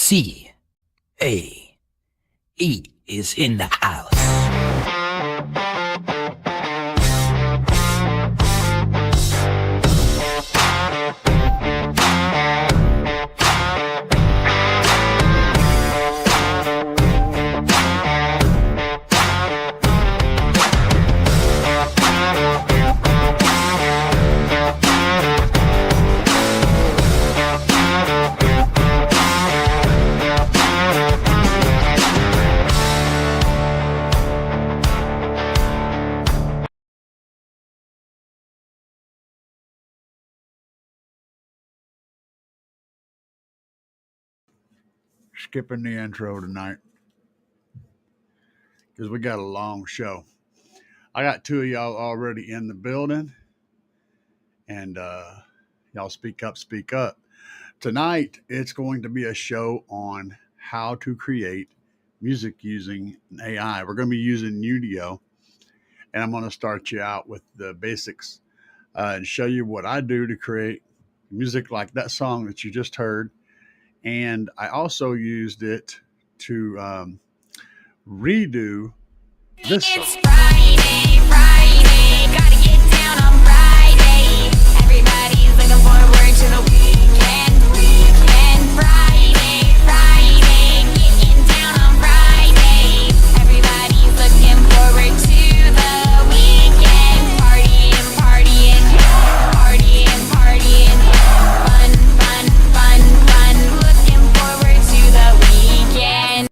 C A E is in the house. Skipping the intro tonight because we got a long show. I got two of y'all already in the building, and y'all speak up, speak up. Tonight, it's going to be a show on how to create music using an AI. We're going to be using Udio, and I'm going to start you out with the basics and show you what I do to create music like that song that you just heard. And I also used it to redo this song. It's Friday, gotta get down on Friday. Everybody's looking forward to the weekend. Friday, getting down on Friday. Everybody's looking forward to the weekend. Partying, fun. Looking forward to the weekend.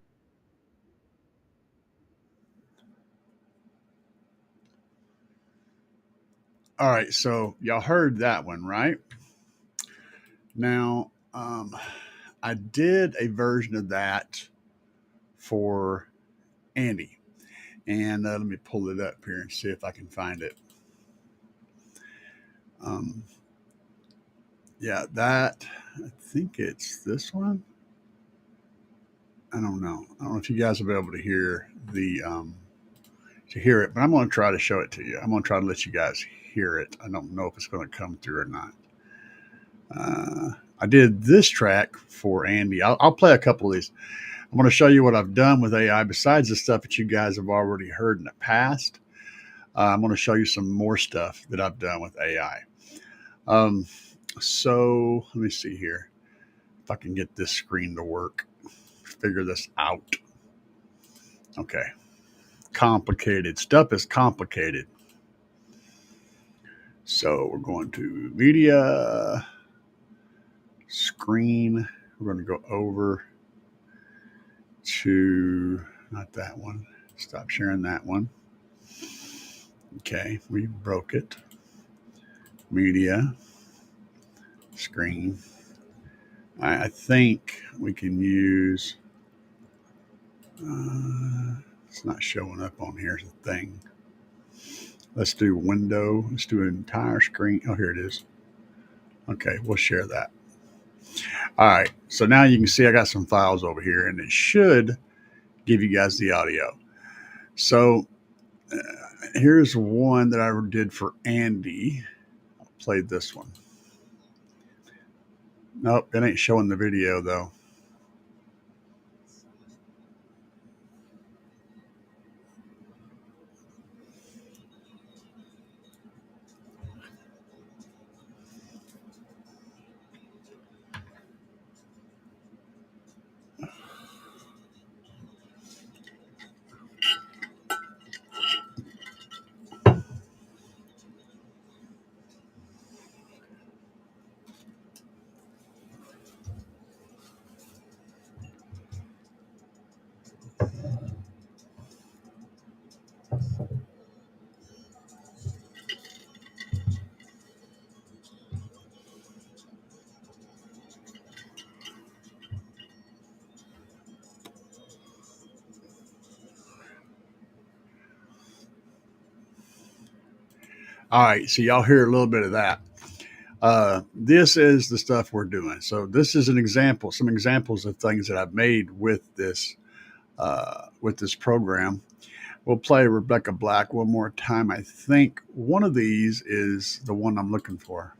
All right, so y'all heard that one, right? Now, I did a version of that for Andy, and let me pull it up here and see if I can find it. Yeah, that, I think it's this one. I don't know. I don't know if you guys will be able to hear it, but I'm going to try to show it to you. I'm going to try to let you guys hear it. I don't know if it's going to come through or not. I did this track for Andy. I'll play a couple of these. I'm going to show you what I've done with AI besides the stuff that you guys have already heard in the past. I'm going to show you some more stuff that I've done with AI. So let me see here if I can get this screen to work. Figure this out. Okay. Complicated. Stuff is complicated. So we're going to media, screen. We're going to go over to, not that one. Stop sharing that one. Okay, we broke it. Media, screen. I think we can use, it's not showing up on here as a thing. Let's do window. Let's do an entire screen. Oh, here it is. Okay, we'll share that. All right, so now you can see I got some files over here, and it should give you guys the audio. So here's one that I did for Andy. I played this one. Nope, it ain't showing the video though. All right, so y'all hear a little bit of that. This is the stuff we're doing. So this is an example, some examples of things that I've made with this program. We'll play Rebecca Black one more time. I think one of these is the one I'm looking for.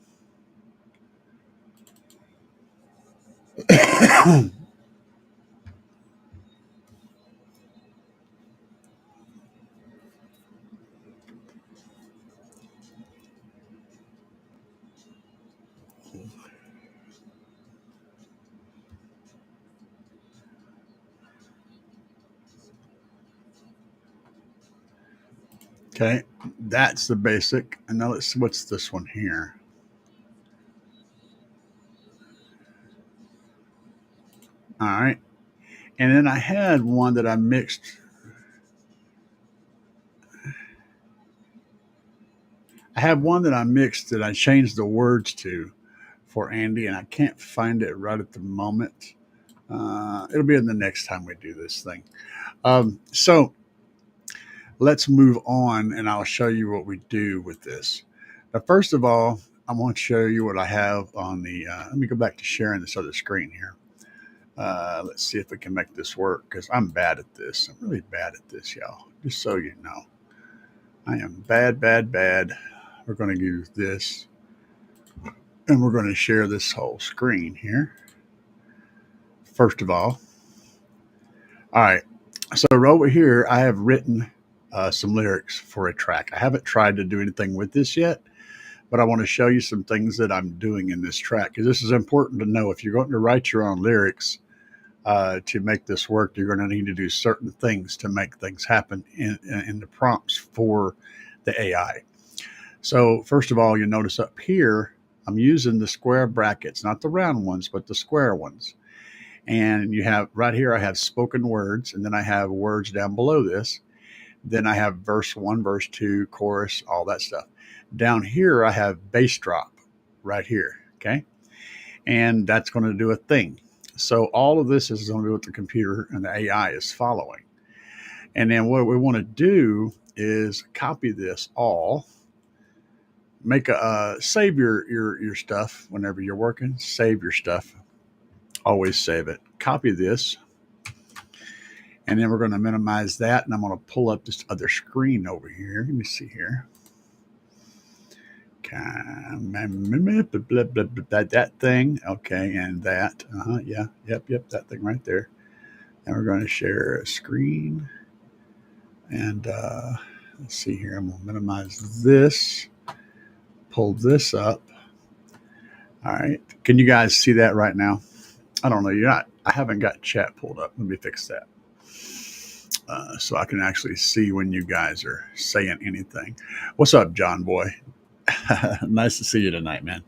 Okay, that's the basic. And now let's see, what's this one here? All right. And then I had one that I mixed. I have one that I mixed that I changed the words to for Andy, and I can't find it right at the moment. It'll be in the next time we do this thing. So let's move on, and I'll show you what we do with this. Now, first of all, I want to show you what I have on the. Let me go back to sharing this other screen here. Let's see if we can make this work because I'm bad at this. I'm really bad at this, y'all. Just so you know, I am bad, bad, bad. We're going to use this, and we're going to share this whole screen here. First of all right. So over here, I have written some lyrics for a track. I haven't tried to do anything with this yet, but I want to show you some things that I'm doing in this track because this is important to know. If you're going to write your own lyrics to make this work, you're going to need to do certain things to make things happen in the prompts for the AI. So first of all, you notice up here, I'm using the square brackets, not the round ones, but the square ones. And you have right here, I have spoken words, and then I have words down below this. Then I have verse 1, verse 2, chorus, all that stuff. Down here, I have bass drop right here. Okay. And that's going to do a thing. So all of this is going to do what the computer and the AI is following. And then what we want to do is copy this all, make save your stuff whenever you're working, save your stuff. Always save it. Copy this. And then we're going to minimize that. And I'm going to pull up this other screen over here. Let me see here. That thing. Okay. And that. Yeah. Yep. That thing right there. And we're going to share a screen. And let's see here. I'm going to minimize this. Pull this up. All right. Can you guys see that right now? I don't know. I haven't got chat pulled up. Let me fix that. So I can actually see when you guys are saying anything. What's up, John boy? Nice to see you tonight, man.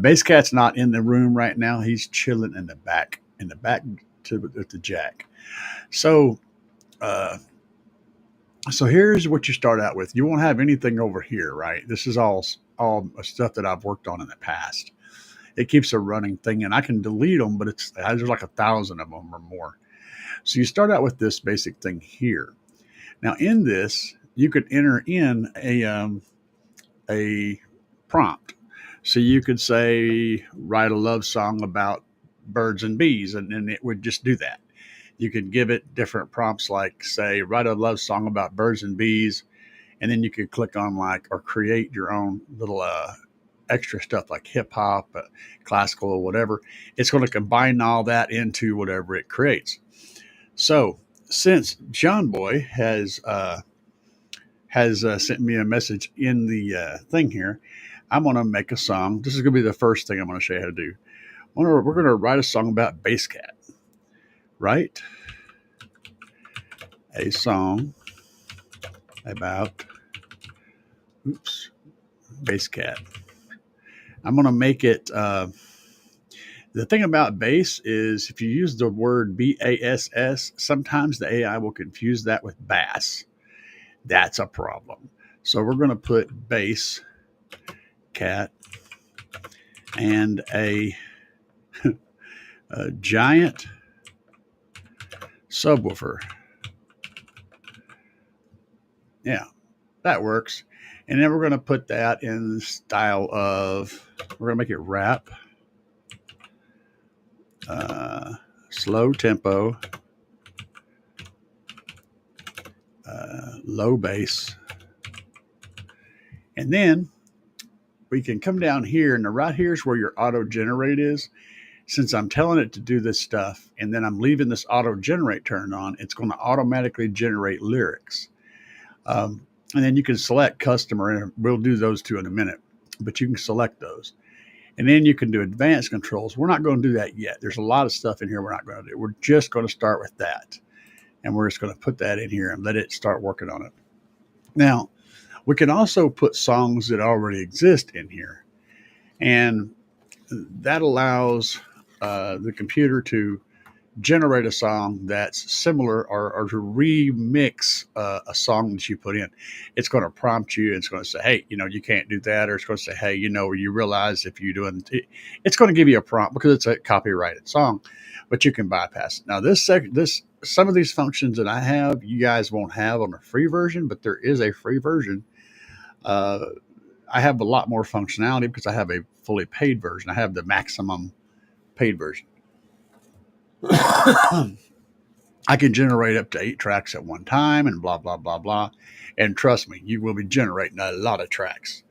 Bass Cat's not in the room right now. He's chilling in the back to the jack. So here's what you start out with. You won't have anything over here, right? This is all stuff that I've worked on in the past. It keeps a running thing, and I can delete them, but there's like 1,000 of them or more. So you start out with this basic thing here. Now in this, you could enter in a prompt. So you could say, write a love song about birds and bees, and it would just do that. You could give it different prompts like, say, write a love song about birds and bees, and then you could click on or create your own little extra stuff like hip hop, classical, or whatever. It's going to combine all that into whatever it creates. So since John Boy has sent me a message in the thing here, I'm going to make a song. This is going to be the first thing I'm going to show you how to do. We're going to write a song about Bass Cat. Write a song about Bass Cat. I'm going to make it. The thing about bass is if you use the word BASS, sometimes the AI will confuse that with bass. That's a problem. So we're going to put Bass Cat and a giant subwoofer. Yeah, that works. And then we're going to put that in the style of, we're going to make it rap, slow tempo, low bass. And then we can come down here, and right here is where your auto generate is. Since I'm telling it to do this stuff, and then I'm leaving this auto generate turned on, it's going to automatically generate lyrics. And then you can select customer, and we'll do those two in a minute, but you can select those. And then you can do advanced controls. We're not going to do that yet. There's a lot of stuff in here we're not going to do. We're just going to start with that. And we're just going to put that in here and let it start working on it. Now, we can also put songs that already exist in here, and that allows the computer to generate a song that's similar, or to remix a song that you put in. It's going to prompt you. It's going to say, hey, you can't do that. Or it's going to say, hey, you realize if you're doing it, it's going to give you a prompt because it's a copyrighted song, but you can bypass it. Now, some of these functions that I have, you guys won't have on a free version, but there is a free version. Uh, I have a lot more functionality because I have a fully paid version. I have the maximum paid version. I can generate up to 8 tracks at one time and blah, blah, blah, blah. And trust me, you will be generating a lot of tracks.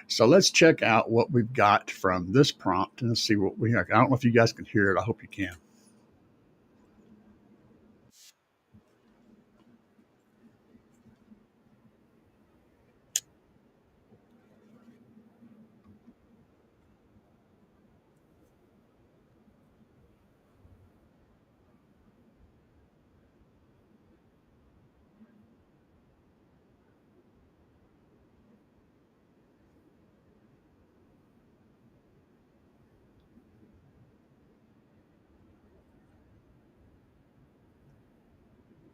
So let's check out what we've got from this prompt and see what we have. I don't know if you guys can hear it. I hope you can.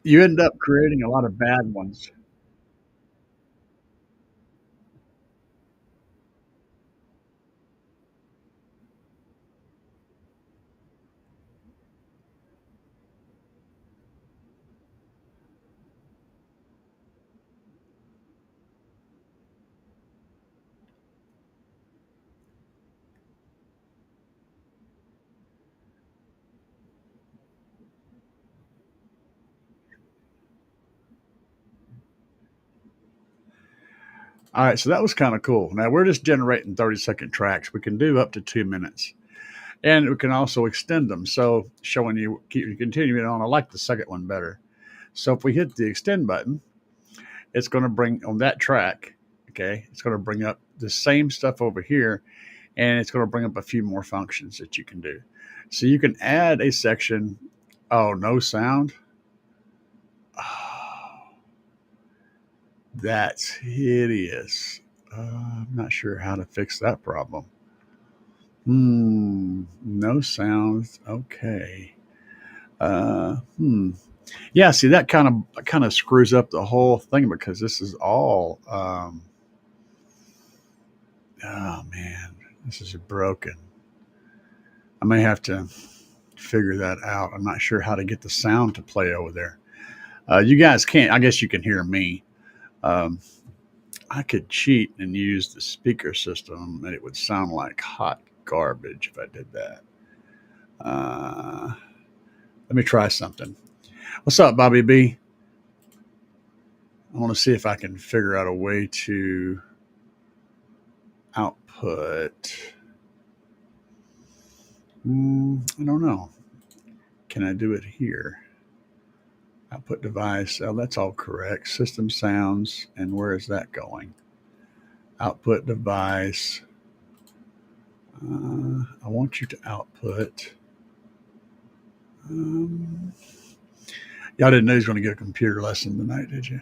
You end up creating a lot of bad ones. All right, so that was kind of cool. Now we're just generating 30-second tracks. We can do up to 2 minutes. And we can also extend them. So showing you, keep continuing on. I like the second one better. So if we hit the extend button, it's going to bring on that track. Okay, it's going to bring up the same stuff over here, and it's going to bring up a few more functions that you can do. So you can add a section. Oh, no sound. Oh, that's hideous. I'm not sure how to fix that problem. No sounds. Okay. Uh, hmm. Yeah. See, that kind of screws up the whole thing because this is all. Oh man, this is broken. I may have to figure that out. I'm not sure how to get the sound to play over there. You guys can't. I guess you can hear me. Um, I could cheat and use the speaker system, and it would sound like hot garbage if I did that. Uh, Let me try something. What's up, Bobby B? I want to see if I can figure out a way to output. I don't know. Can I do it here? Output device. Oh, that's all correct. System sounds. And where is that going? Output device. I want you to output. Y'all didn't know he was going to get a computer lesson tonight, did you?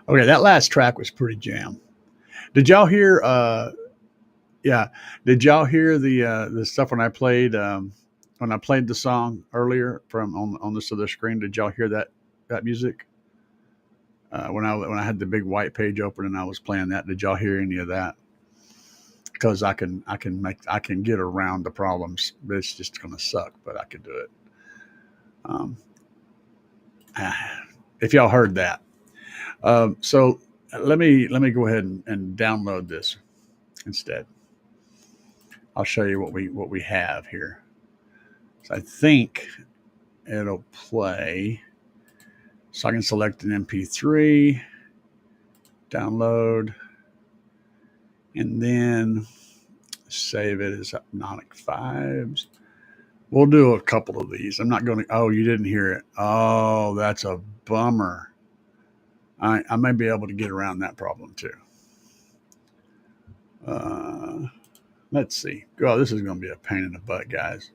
Okay, that last track was pretty jam. Did y'all hear? Yeah, did y'all hear the stuff when I played the song earlier from on this other screen? Did y'all hear that music? When I had the big white page open and I was playing that, did y'all hear any of that? Because I can get around the problems. But it's just going to suck, but I could do it. Um, if y'all heard that, so let me go ahead and download this instead. I'll show you what we have here. So I think it'll play. So I can select an MP3, download, and then save it as Hypnotic Fives. We'll do a couple of these. I'm not going to. Oh, you didn't hear it. Oh, that's a bummer. I may be able to get around that problem too. Uh, let's see. Oh, this is going to be a pain in the butt, guys.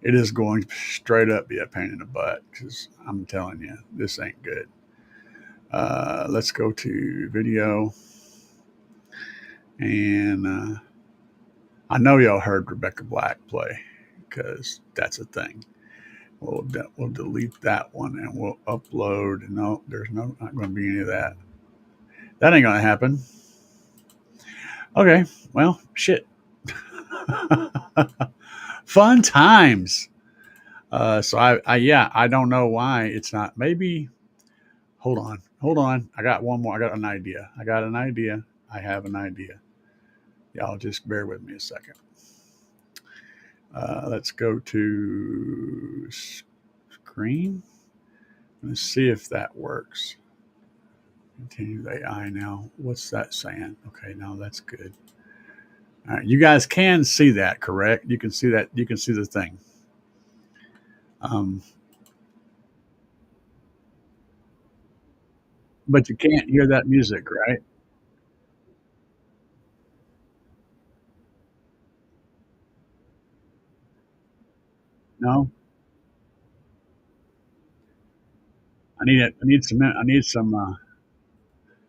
It is going straight up be a pain in the butt because I'm telling you, this ain't good. Let's go to video. And I know y'all heard Rebecca Black play because that's a thing. We'll delete that one and we'll upload. No, there's not going to be any of that. That ain't going to happen. Okay, well, shit. Fun times. So I don't know why it's not. Maybe. Hold on. I got one more. I got an idea. I have an idea. Y'all just bear with me a second. Let's go to screen. Let's see if that works. Continue the AI now. What's that saying? Okay, now that's good. All right, you guys can see that, correct? You can see that. You can see the thing. But you can't hear that music, right? No. I need it. I need some. I need some.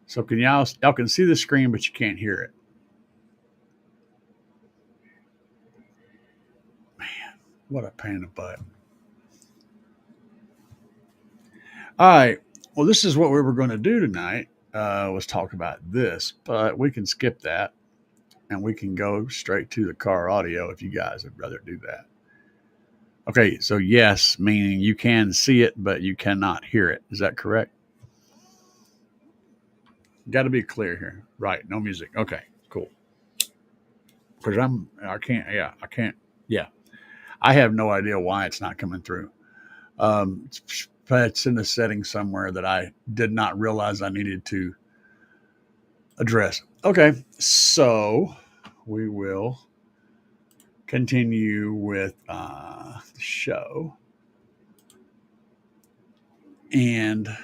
So can y'all can see the screen, but you can't hear it. What a pain in the butt. All right. Well, this is what we were going to do tonight. Was talk about this, but we can skip that and we can go straight to the car audio if you guys would rather do that. Okay. So yes, meaning you can see it, but you cannot hear it. Is that correct? Got to be clear here. Right. No music. Okay. Cool. Because I can't. Yeah. I can't. Yeah. I have no idea why it's not coming through. It's in a setting somewhere that I did not realize I needed to address. Okay, so we will continue with the show. And let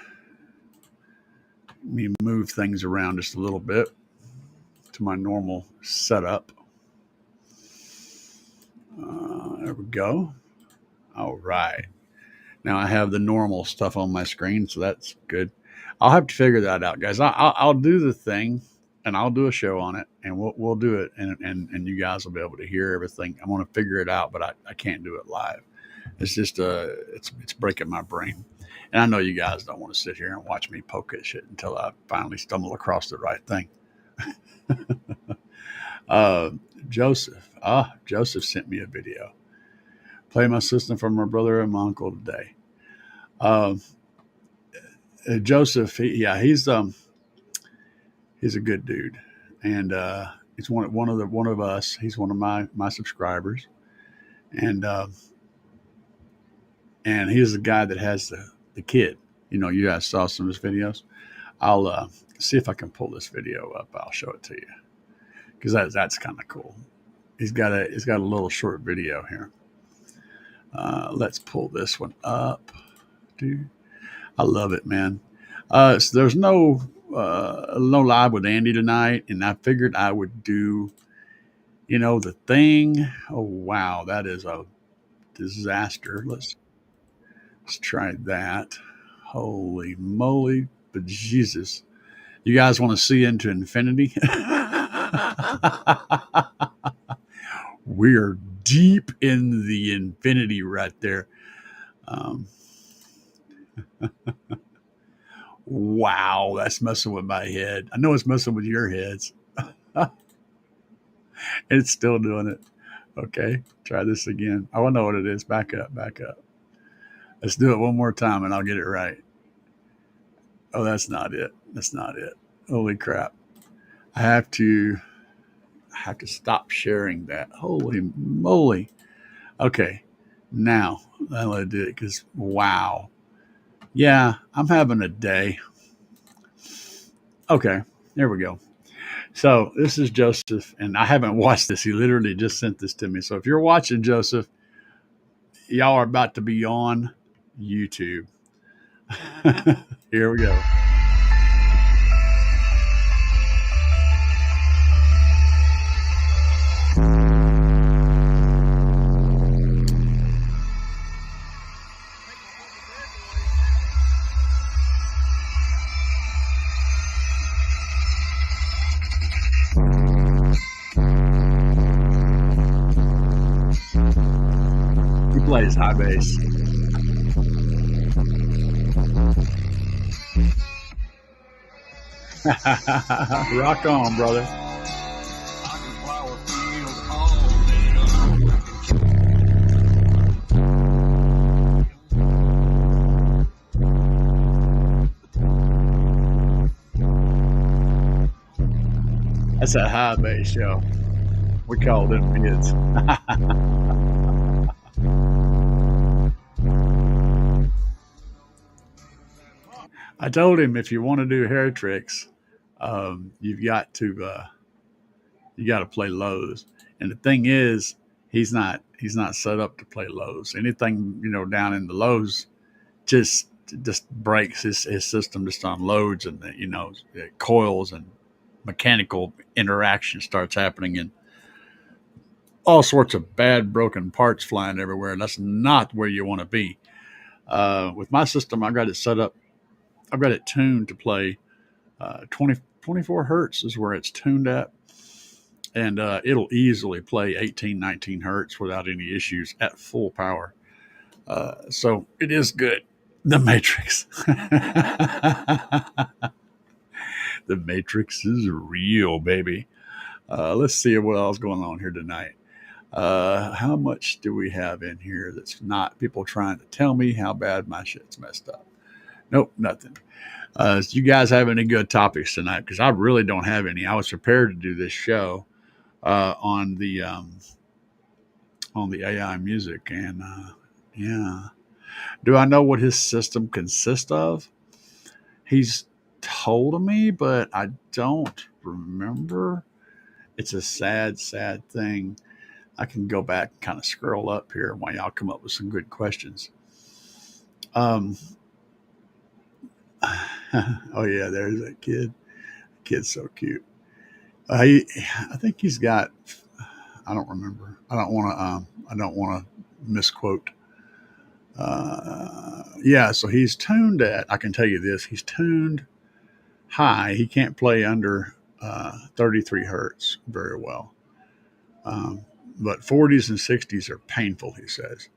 me move things around just a little bit to my normal setup. There we go. All right. Now I have the normal stuff on my screen, so that's good. I'll have to figure that out, guys. I'll do the thing, and I'll do a show on it, and we'll do it, and you guys will be able to hear everything. I want to figure it out, but I can't do it live. It's just it's breaking my brain, and I know you guys don't want to sit here and watch me poke at shit until I finally stumble across the right thing. Joseph sent me a video. Play my system for my brother and my uncle today. Joseph, he's a good dude, and he's one of us. He's one of my subscribers, and he's the guy that has the kid. You know, you guys saw some of his videos. I'll see if I can pull this video up. I'll show it to you because that's kind of cool. He's got a little short video here. Let's pull this one up, dude. I love it, man. So there's no live with Andy tonight, and I figured I would do, the thing. Oh wow, that is a disaster. Let's try that. Holy moly, but Jesus, you guys want to see into infinity? We're deep in the infinity right there. Wow, that's messing with my head. I know it's messing with your heads. It's still doing it. Okay, try this again. I want to know what it is. Back up. Let's do it one more time and I'll get it right. Oh, that's not it. Holy crap. I have to stop sharing that. Holy moly. Okay, now I'll do it because wow. Yeah, I'm having a day. Okay, there we go. So this is Joseph, and I haven't watched this. He literally just sent this to me. So if you're watching, Joseph, y'all are about to be on YouTube. Here we go. is high bass. Rock on, brother. That's a high bass, yo. We call them kids. I told him if you want to do hair tricks, you've got to you got to play lows. And the thing is, he's not set up to play lows. Anything down in the lows just breaks his system. Just unloads, and it coils and mechanical interaction starts happening, and all sorts of bad broken parts flying everywhere. And that's not where you want to be. With my system, I got it set up. I've got it tuned to play 24 hertz is where it's tuned at. And it'll easily play 18, 19 hertz without any issues at full power. So it is good. The Matrix. The Matrix is real, baby. Let's see what else going on here tonight. How much do we have in here that's not people trying to tell me how bad my shit's messed up? Nope, nothing. So you guys have any good topics tonight? Because I really don't have any. I was prepared to do this show on the AI music, and yeah. Do I know what his system consists of? He's told me, but I don't remember. It's a sad, sad thing. I can go back and kind of scroll up here while y'all come up with some good questions. Oh yeah, there's that kid. Kid's so cute. I think he's got. I don't remember. I don't want to. I don't want to misquote. Yeah, so he's tuned at. I can tell you this. He's tuned high. He can't play under 33 hertz very well. But 40s and 60s are painful, he says.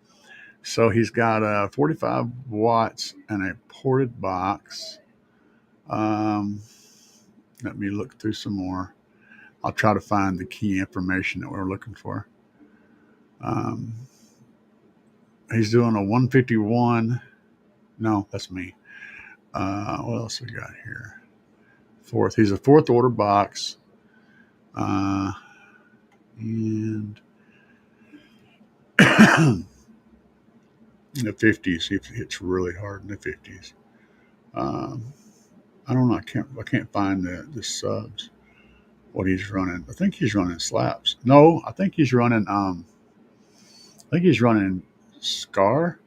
So he's got 45 watts and a ported box. Let me look through some more. I'll try to find the key information that we're looking for. He's doing a 151. No, that's me. What else we got here? Fourth. He's a fourth order box. And in the 50s, he hits really hard in the 50s. I don't know. I can't find the subs. What he's running. I think he's running slaps. No, I think he's running. Scar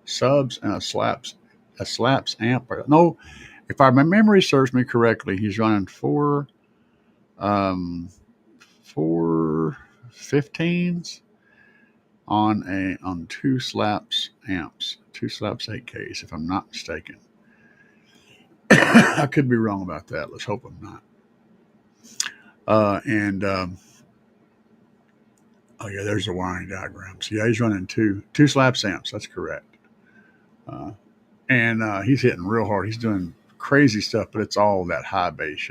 subs and a slaps amp. No, if my memory serves me correctly, he's running four 15s on two slaps amps, two slaps 8Ks, if I'm not mistaken. I could be wrong about that. Let's hope I'm not. Oh yeah, there's the wiring diagrams. Yeah, he's running two slaps amps. That's correct. And he's hitting real hard. He's doing crazy stuff, but it's all that high bass,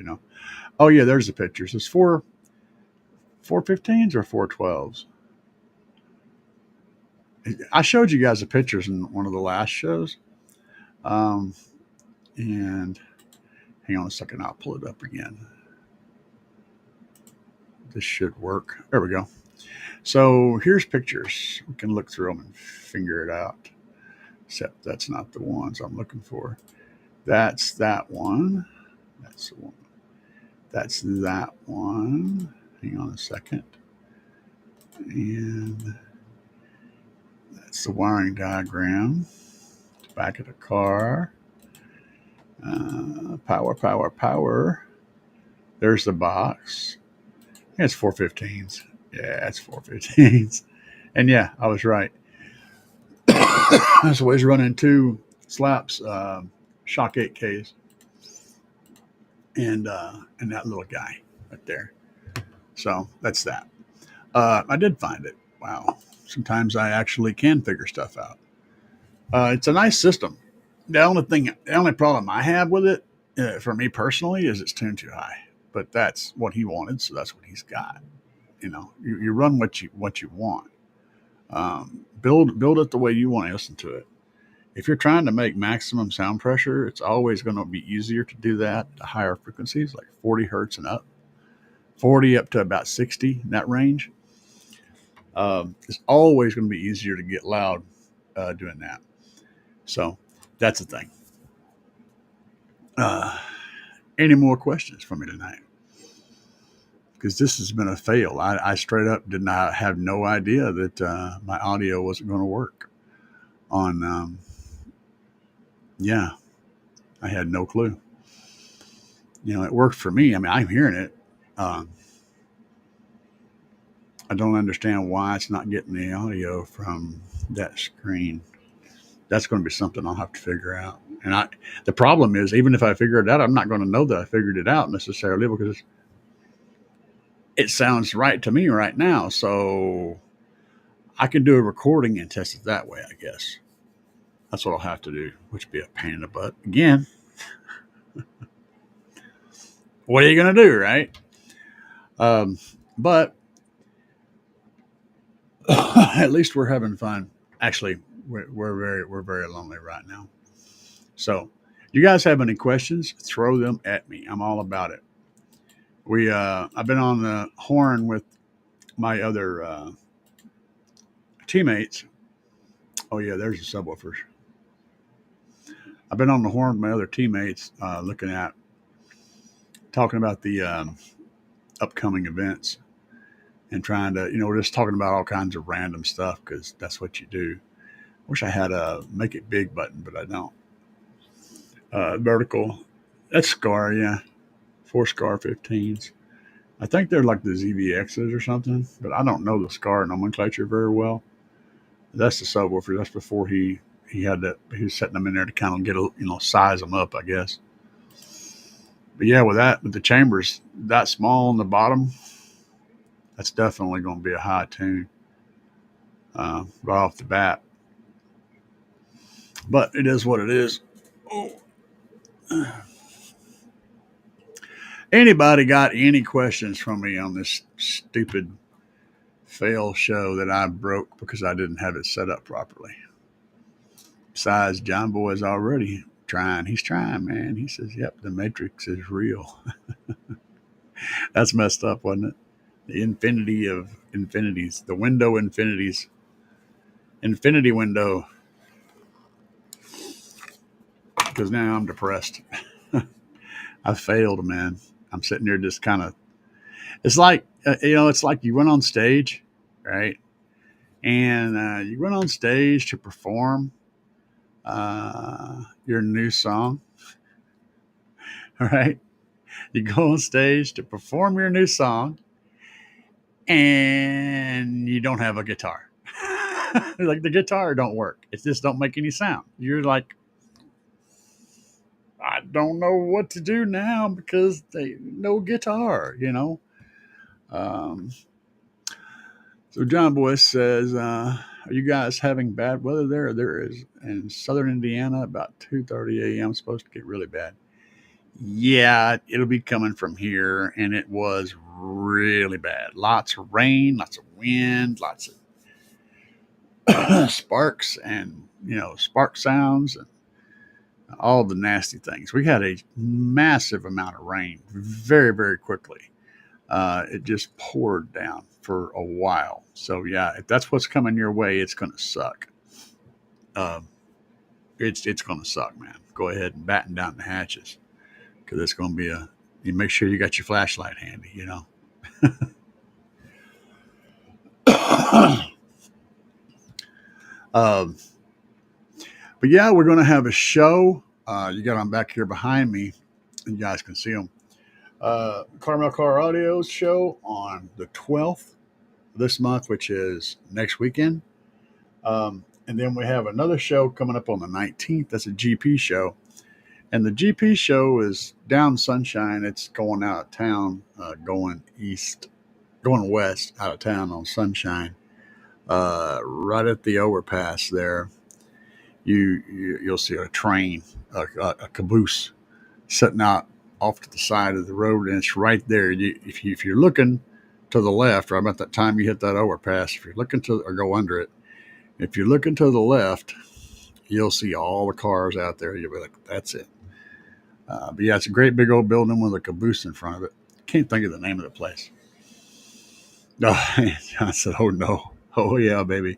Oh yeah, there's the pictures. It's four 15s or 412s. I showed you guys the pictures in one of the last shows. And hang on a second, I'll pull it up again. This should work. There we go. So here's pictures. We can look through them and figure it out. Except that's not the ones I'm looking for. That's that one. That's the one. That's that one. Hang on a second. And that's the wiring diagram. Back of the car. Power. There's the box. Yeah, it's 415s. Yeah, it's 415s. And yeah, I was right. So he's running two slaps, shock 8Ks. And that little guy right there. So that's that. I did find it. Wow. sometimes I actually can figure stuff out. It's a nice system. The only problem I have with it, for me personally, is it's tuned too high. But that's what he wanted, so that's what he's got. You run what you want. Build it the way you want to listen to it. If you're trying to make maximum sound pressure, it's always going to be easier to do that at higher frequencies, like 40 hertz and up, 40 up to about 60, in that range. It's always going to be easier to get loud doing that. So that's the thing. Any more questions for me tonight? Because this has been a fail. I straight up did not have no idea that my audio wasn't going to work on. Yeah, I had no clue. It worked for me. I mean, I'm hearing it. I don't understand why it's not getting the audio from that screen. That's going to be something I'll have to figure out. And the problem is, even if I figure it out, I'm not going to know that I figured it out necessarily, because it sounds right to me right now. So I can do a recording and test it that way, I guess. That's what I'll have to do, which would be a pain in the butt. Again, what are you going to do, right? But at least we're having fun. Actually, we're very lonely right now. So, you guys have any questions? Throw them at me. I'm all about it. I've been on the horn with my other teammates. Oh yeah, there's the subwoofers. I've been on the horn with my other teammates, talking about the upcoming events, and trying to, we're just talking about all kinds of random stuff, because that's what you do. Wish I had a make it big button, but I don't. Vertical, that's Scar, yeah. 4 Scar 15s. I think they're like the ZVXs or something, but I don't know the Scar nomenclature very well. That's the subwoofer. That's before he had that. He was setting them in there to kind of get size them up, I guess. But yeah, with the chambers that small on the bottom, that's definitely going to be a high tune right off the bat. But it is what it is. Oh. Anybody got any questions from me on this stupid fail show that I broke because I didn't have it set up properly? Besides, John Boy is already trying. He's trying, man. He says, yep, the Matrix is real. That's messed up, wasn't it? The infinity of infinities. The window infinities. Infinity window. Because now I'm depressed. I failed, man. I'm sitting there just kind of, it's like, it's like you went on stage, right? And you went on stage to perform your new song, all right? You go on stage to perform your new song, and you don't have a guitar. Like the guitar don't work. It just don't make any sound. You're like, I don't know what to do now because no guitar, So John Boy says, are you guys having bad weather there? There is in southern Indiana about 2:30 a.m. supposed to get really bad. Yeah, it'll be coming from here, and it was really bad. Lots of rain, lots of wind, lots of sparks, and spark sounds, and all the nasty things. We had a massive amount of rain very, very quickly. It just poured down for a while. So yeah, if that's what's coming your way, it's going to suck. It's going to suck, man. Go ahead and batten down the hatches, because it's going to be you make sure you got your flashlight handy, But yeah, we're going to have a show. You got them back here behind me. You guys can see them. Carmel Car Audio's show on the 12th this month, which is next weekend. And then we have another show coming up on the 19th. That's a GP show. And the GP show is down Sunshine. It's going out of town, going west out of town on Sunshine. Right at the overpass there, you'll see a train, a caboose sitting out off to the side of the road, and it's right there. If you're looking to the left, right about that time you hit that overpass, if you're looking to or go under it, if you're looking to the left, you'll see all the cars out there. You'll be like, that's it. But yeah, it's a great big old building with a caboose in front of it. Can't think of the name of the place. No, I said, oh no, oh yeah, baby.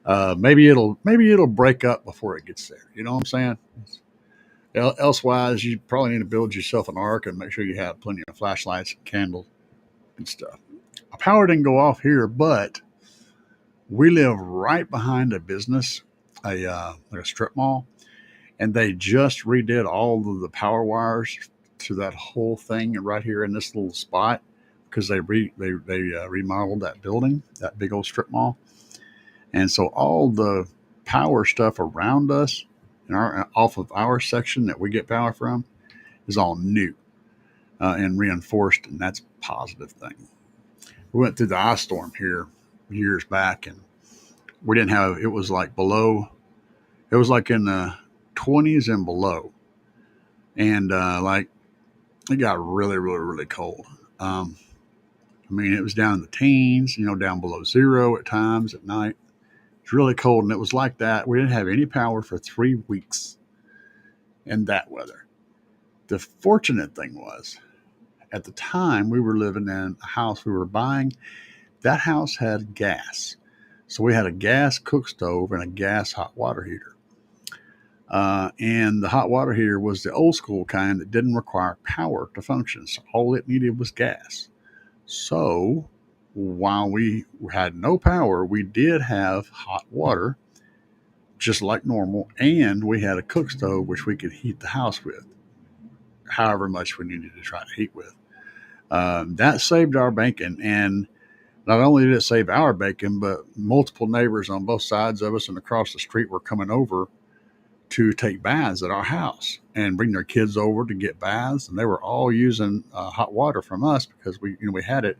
Maybe it'll break up before it gets there. You know what I'm saying? Elsewise, you probably need to build yourself an ark and make sure you have plenty of flashlights and candles and stuff. Power didn't go off here, but we live right behind a business, like a strip mall, and they just redid all of the power wires to that whole thing right here in this little spot because they remodeled that building, that big old strip mall, and so all the power stuff around us and our off of our section that we get power from is all new and reinforced, and that's a positive thing. We went through the ice storm here years back, and we didn't have it was like below. It was like in the 20s and below, and like it got really, really, really cold. I mean, it was down in the teens, down below zero at times at night. It's really cold, and it was like that. We didn't have any power for 3 weeks in that weather. The fortunate thing was, at the time we were living in a house we were buying, that house had gas. So we had a gas cook stove and a gas hot water heater. And the hot water heater was the old school kind that didn't require power to function. So all it needed was gas. So while we had no power, we did have hot water, just like normal. And we had a cook stove, which we could heat the house with, however much we needed to try to heat with. That saved our bacon. And not only did it save our bacon, but multiple neighbors on both sides of us and across the street were coming over to take baths at our house and bring their kids over to get baths. And they were all using hot water from us because we had it.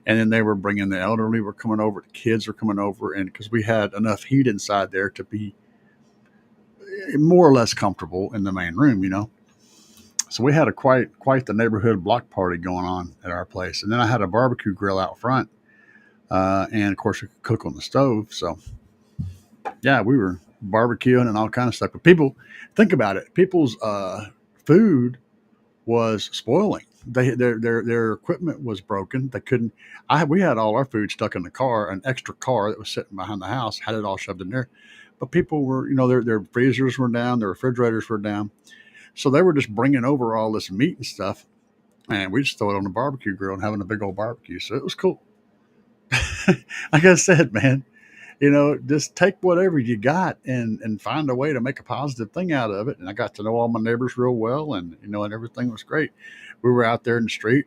And then they were bringing the elderly were coming over, the kids were coming over, and because we had enough heat inside there to be more or less comfortable in the main room. So we had a quite the neighborhood block party going on at our place. And then I had a barbecue grill out front. And of course, we could cook on the stove. So, yeah, we were barbecuing and all kind of stuff. But people, think about it. People's food was spoiling. Their equipment was broken. They couldn't. We had all our food stuck in the car, an extra car that was sitting behind the house, had it all shoved in there. But people were, their freezers were down, their refrigerators were down, so they were just bringing over all this meat and stuff, and we just throw it on the barbecue grill and having a big old barbecue. So it was cool. Like I said, man, just take whatever you got and find a way to make a positive thing out of it. And I got to know all my neighbors real well, and everything was great. We were out there in the street,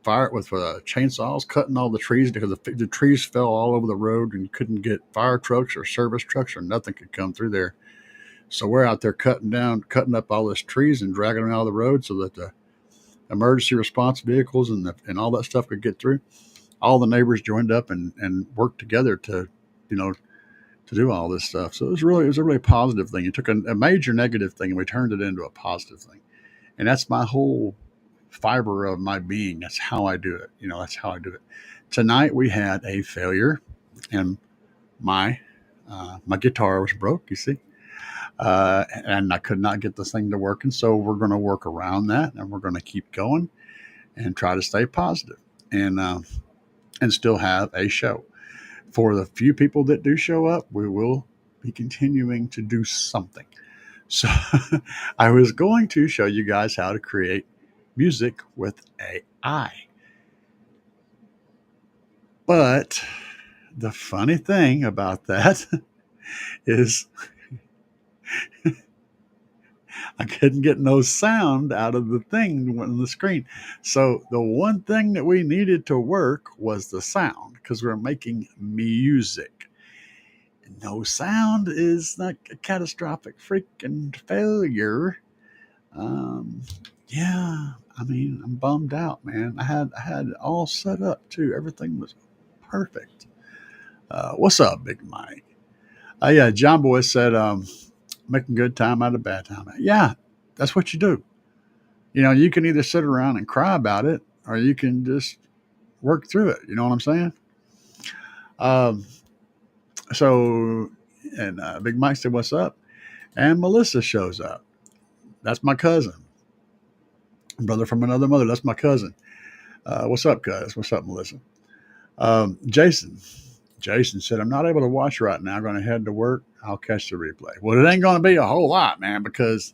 fire it with chainsaws, cutting all the trees because the trees fell all over the road and you couldn't get fire trucks or service trucks or nothing could come through there. So we're out there cutting up all these trees and dragging them out of the road so that the emergency response vehicles and all that stuff could get through. All the neighbors joined up and worked together to do all this stuff. So it was a really positive thing. It took a major negative thing and we turned it into a positive thing. And that's my whole fiber of my being. That's how I do it. That's how I do it. Tonight we had a failure and my guitar was broke, you see. And I could not get this thing to work. And so we're going to work around that and we're going to keep going and try to stay positive and still have a show. For the few people that do show up, we will be continuing to do something. So I was going to show you guys how to create music with AI. But the funny thing about that is I couldn't get no sound out of the thing on the screen. So the one thing that we needed to work was the sound because we're making music. No sound is like a catastrophic freaking failure. Yeah, I mean, I'm bummed out, man. I had it all set up too. Everything was perfect. What's up, Big Mike? Yeah, John Boy said, making good time out of bad time. Yeah, that's what you do. You can either sit around and cry about it, or you can just work through it. You know what I'm saying? Um, so, and Big Mike said, "What's up?" And Melissa shows up. That's my cousin, brother from another mother. That's my cousin. What's up, cuz? What's up, Melissa? Jason. Jason said, "I'm not able to watch right now. I'm going to head to work. I'll catch the replay." Well, it ain't going to be a whole lot, man, because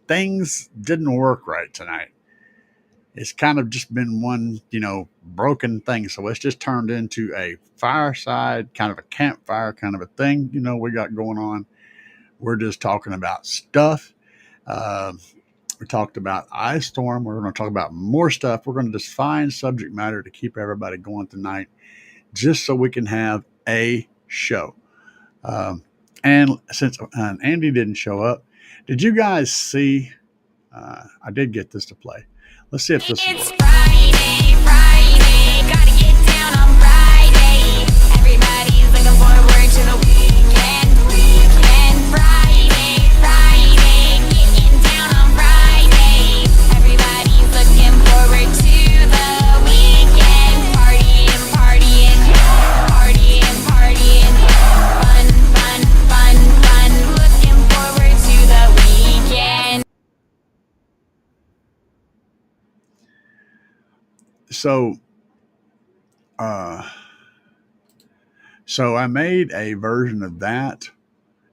things didn't work right tonight. It's kind of just been one, broken thing. So it's just turned into a fireside, kind of a campfire kind of a thing, we got going on. We're just talking about stuff. Uh, we talked about Ice Storm. We're going to talk about more stuff. We're going to just find subject matter to keep everybody going tonight, just so we can have a show. And since Andy didn't show up, did you guys see? I did get this to play. Let's see if this It's Friday, Friday, gotta get down on Friday. Everybody's looking forward to the weekend, Friday, Friday, getting down on Friday. Everybody's looking forward to the weekend, partying, partying, partying, partying, fun, fun, fun, fun. Looking forward to the weekend. So I made a version of that,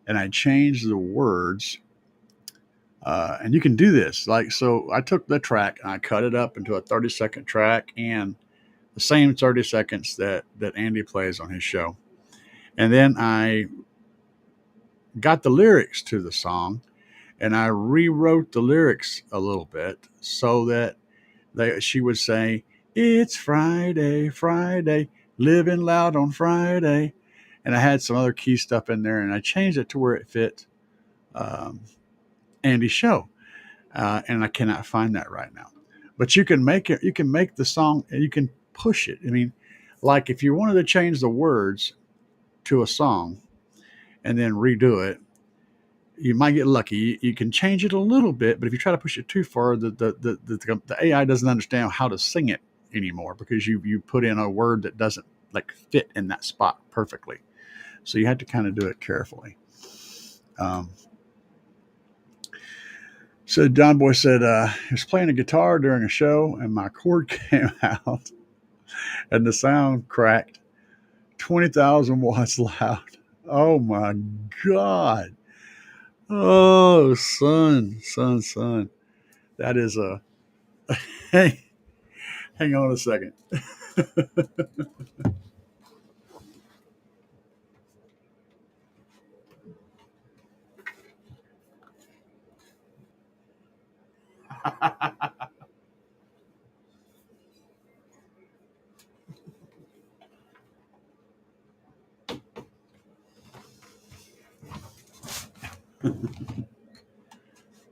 and I changed the words. And you can do this. So I took the track and I cut it up into a 30-second track and the same 30 seconds that Andy plays on his show. And then I got the lyrics to the song and I rewrote the lyrics a little bit so that she would say, "It's Friday, Friday, living loud on Friday." And I had some other key stuff in there and I changed it to where it fit um, Andy's show. And I cannot find that right now. But you can make it. You can make the song, and you can push it. I mean, like if you wanted to change the words to a song and then redo it, you might get lucky. You can change it a little bit, but if you try to push it too far, the AI doesn't understand how to sing it anymore because you put in a word that doesn't like fit in that spot perfectly. So you have to kind of do it carefully. So John Boy said, he was playing a guitar during a show and my cord came out and the sound cracked 20,000 watts loud. Oh my God. Oh, son. That is a, hey, hang on a second.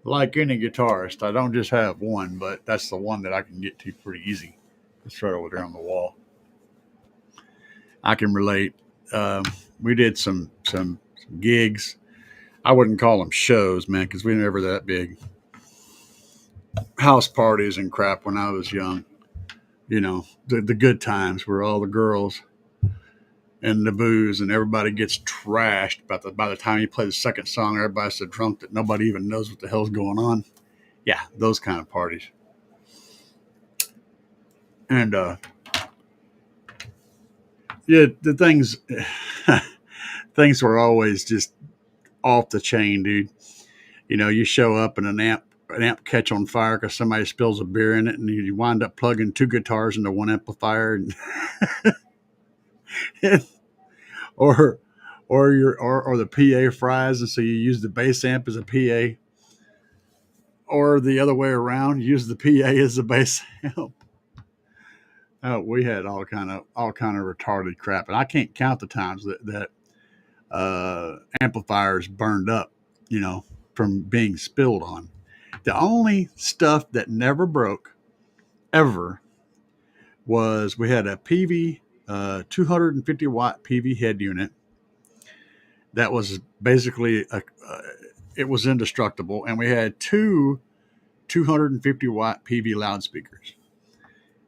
Like any guitarist, I don't just have one, but that's the one that I can get to pretty easy. It's right over there on the wall. I can relate. Um, we did some gigs. I wouldn't call them shows, man, because we were never that big. House parties and crap when I was young. The good times where all the girls and the booze and everybody gets trashed. By the time you play the second song, everybody's so drunk that nobody even knows what the hell's going on. Yeah, those kind of parties. And yeah, the things things were always just off the chain, dude. You show up and an amp catch on fire because somebody spills a beer in it, and you wind up plugging two guitars into one amplifier, and or or the PA fries, and so you use the bass amp as a PA, or the other way around, use the PA as a bass amp. We had all kind of retarded crap, and I can't count the times that amplifiers burned up, from being spilled on. The only stuff that never broke ever was we had a PV 250 watt PV head unit that was basically it was indestructible, and we had two 250 watt PV loudspeakers.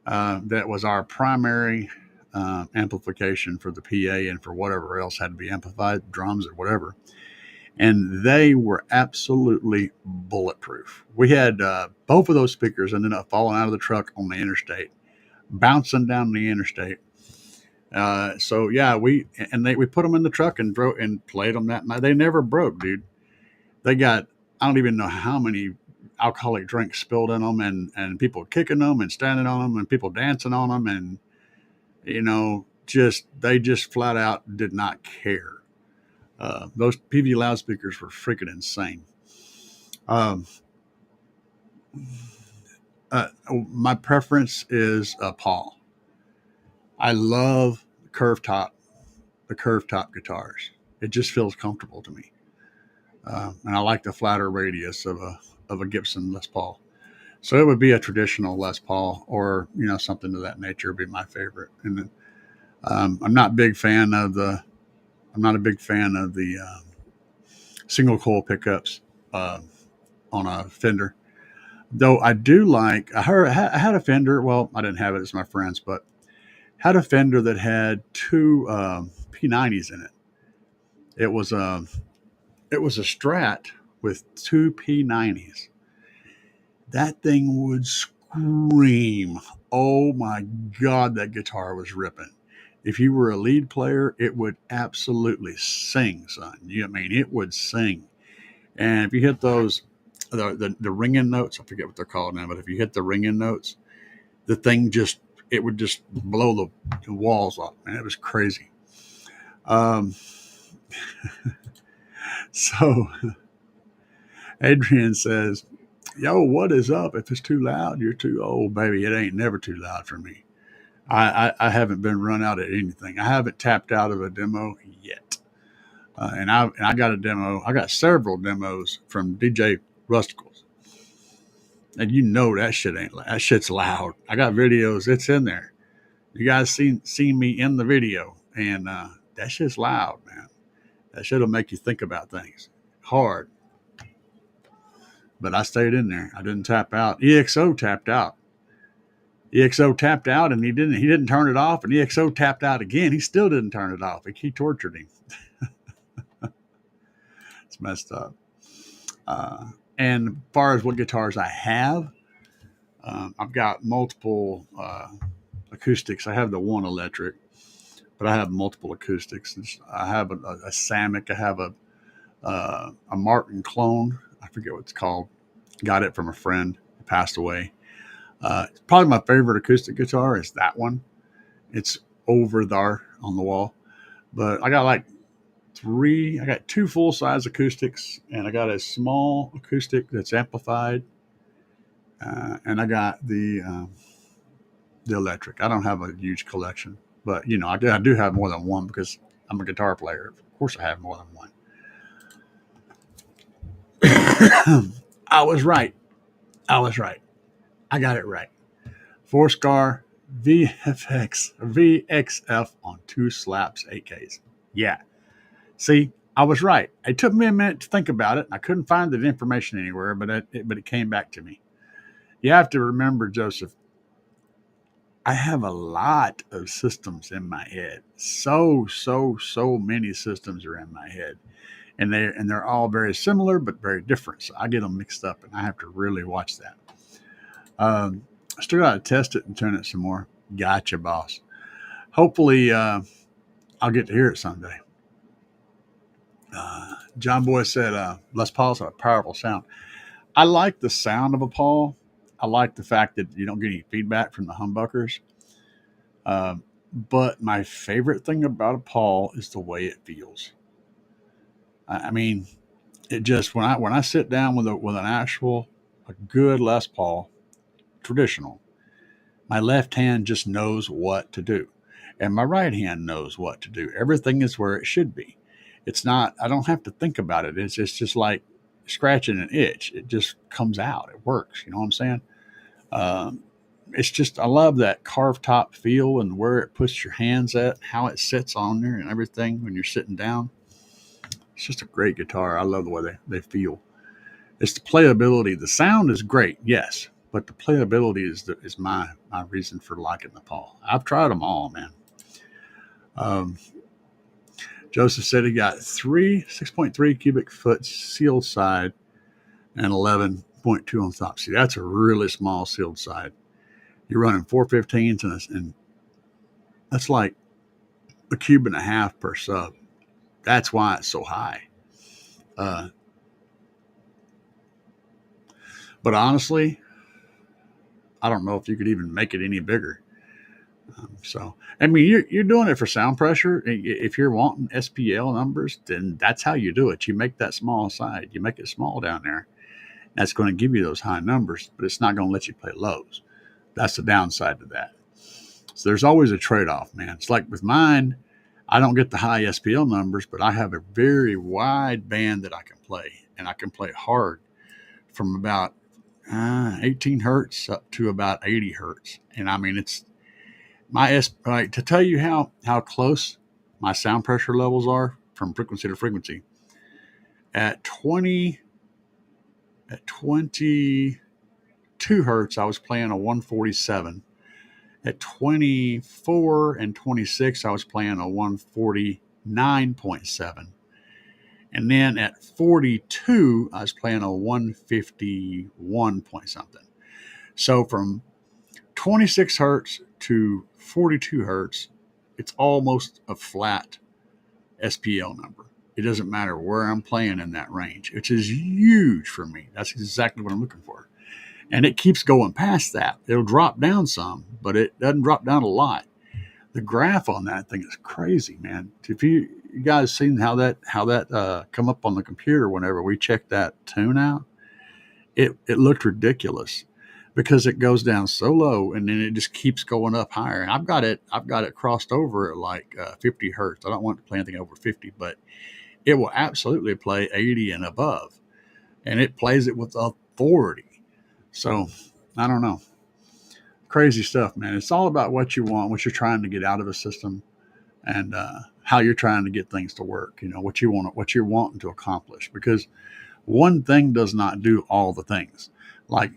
That was our primary amplification for the PA and for whatever else had to be amplified, drums or whatever. And they were absolutely bulletproof. We had both of those speakers ended up falling out of the truck on the interstate, bouncing down the interstate. So yeah, we put them in the truck and drove and played them that night. They never broke, dude. They got, I don't even know how many alcoholic drinks spilled in them, and people kicking them and standing on them and people dancing on them, and they just flat out did not care. Those PV loudspeakers were freaking insane. My preference is Paul. I love the curve top guitars. It just feels comfortable to me, and I like the flatter radius of a Gibson Les Paul. So it would be a traditional Les Paul, or something of that nature would be my favorite. And then, I'm not a big fan of the single coil pickups on a Fender. Though I do like, I had a Fender. Well, I didn't have it as my friend's, but had a Fender that had two P90s in it. It was a Strat with two P90s. That thing would scream. Oh my God, that guitar was ripping. If you were a lead player, it would absolutely sing, son. It would sing. And if you hit those, the ringing notes, I forget what they're called now, but if you hit the ringing notes, the thing it would just blow the walls off, man. It was crazy. So Adrian says, yo, what is up? If it's too loud, you're too old, baby. It ain't never too loud for me. I haven't been run out at anything. I haven't tapped out of a demo yet. And I got a demo. I got several demos from DJ Rusticles. And that shit's loud. I got videos. It's in there. You guys seen me in the video, and that shit's loud, man. That shit'll make you think about things hard. But I stayed in there. I didn't tap out. EXO tapped out. EXO tapped out, and he didn't turn it off, and EXO tapped out again. He still didn't turn it off. He tortured him. It's messed up. And as far as what guitars I have, I've got multiple acoustics. I have the one electric, but I have multiple acoustics. I have a Samick. I have a Martin clone. I forget what it's called. Got it from a friend who passed away. Probably my favorite acoustic guitar is that one. It's over there on the wall. But I got two full-size acoustics, and I got a small acoustic that's amplified, and I got the electric. I don't have a huge collection, but I do have more than one because I'm a guitar player. Of course, I have more than one. I was right. I got it right. 4-scar VXF on 2 slaps 8Ks. Yeah. See, I was right. It took me a minute to think about it. I couldn't find the information anywhere, but it came back to me. You have to remember, Joseph, I have a lot of systems in my head. So many systems are in my head. And they're all very similar, but very different. So I get them mixed up, and I have to really watch that. I still got to test it and tune it some more. Gotcha, boss. Hopefully, I'll get to hear it someday. John Boy said, Les Pauls have a powerful sound. I like the sound of a Paul. I like the fact that you don't get any feedback from the humbuckers. But my favorite thing about a Paul is the way it feels. I mean, it just, when I sit down with a good Les Paul, traditional, my left hand just knows what to do, and my right hand knows what to do. Everything is where it should be. It's not, I don't have to think about it. It's just like scratching an itch. It just comes out. It works. You know what I'm saying? it's just, I love that carved top feel and where it puts your hands at, how it sits on there and everything when you're sitting down. It's just a great guitar. I love the way they feel. It's the playability. The sound is great, yes, but the playability is my reason for liking the Paul. I've tried them all, man. Um, Joseph said he got 6.3 cubic foot sealed side and 11.2 on top. See, that's a really small sealed side. You're running 415s and that's like a cube and a half per sub. That's why it's so high. But honestly, I don't know if you could even make it any bigger. So, I mean, you're doing it for sound pressure. If you're wanting SPL numbers, then that's how you do it. You make that small side. You make it small down there. That's going to give you those high numbers, but it's not going to let you play lows. That's the downside to that. So there's always a trade-off, man. It's like with mine, I don't get the high SPL numbers, but I have a very wide band that I can play, and I can play hard from about 18 hertz up to about 80 hertz. And I mean, it's like, to tell you how close my sound pressure levels are from frequency to frequency. At 22 hertz, I was playing a 147. At 24 and 26, I was playing a 149.7. And then at 42, I was playing a 151 point something. So from 26 hertz to 42 hertz, it's almost a flat SPL number. It doesn't matter where I'm playing in that range, which is huge for me. That's exactly what I'm looking for. And it keeps going past that. It'll drop down some, but it doesn't drop down a lot. The graph on that thing is crazy, man. If you guys seen how that come up on the computer whenever we checked that tune out, it looked ridiculous because it goes down so low and then it just keeps going up higher. And I've got it crossed over at like 50 hertz. I don't want to play anything over 50, but it will absolutely play 80 and above, and it plays it with authority. So I don't know. Crazy stuff, man. It's all about what you want, what you're trying to get out of a system, and how you're trying to get things to work. You know, what you're wanting to accomplish. Because one thing does not do all the things. Like,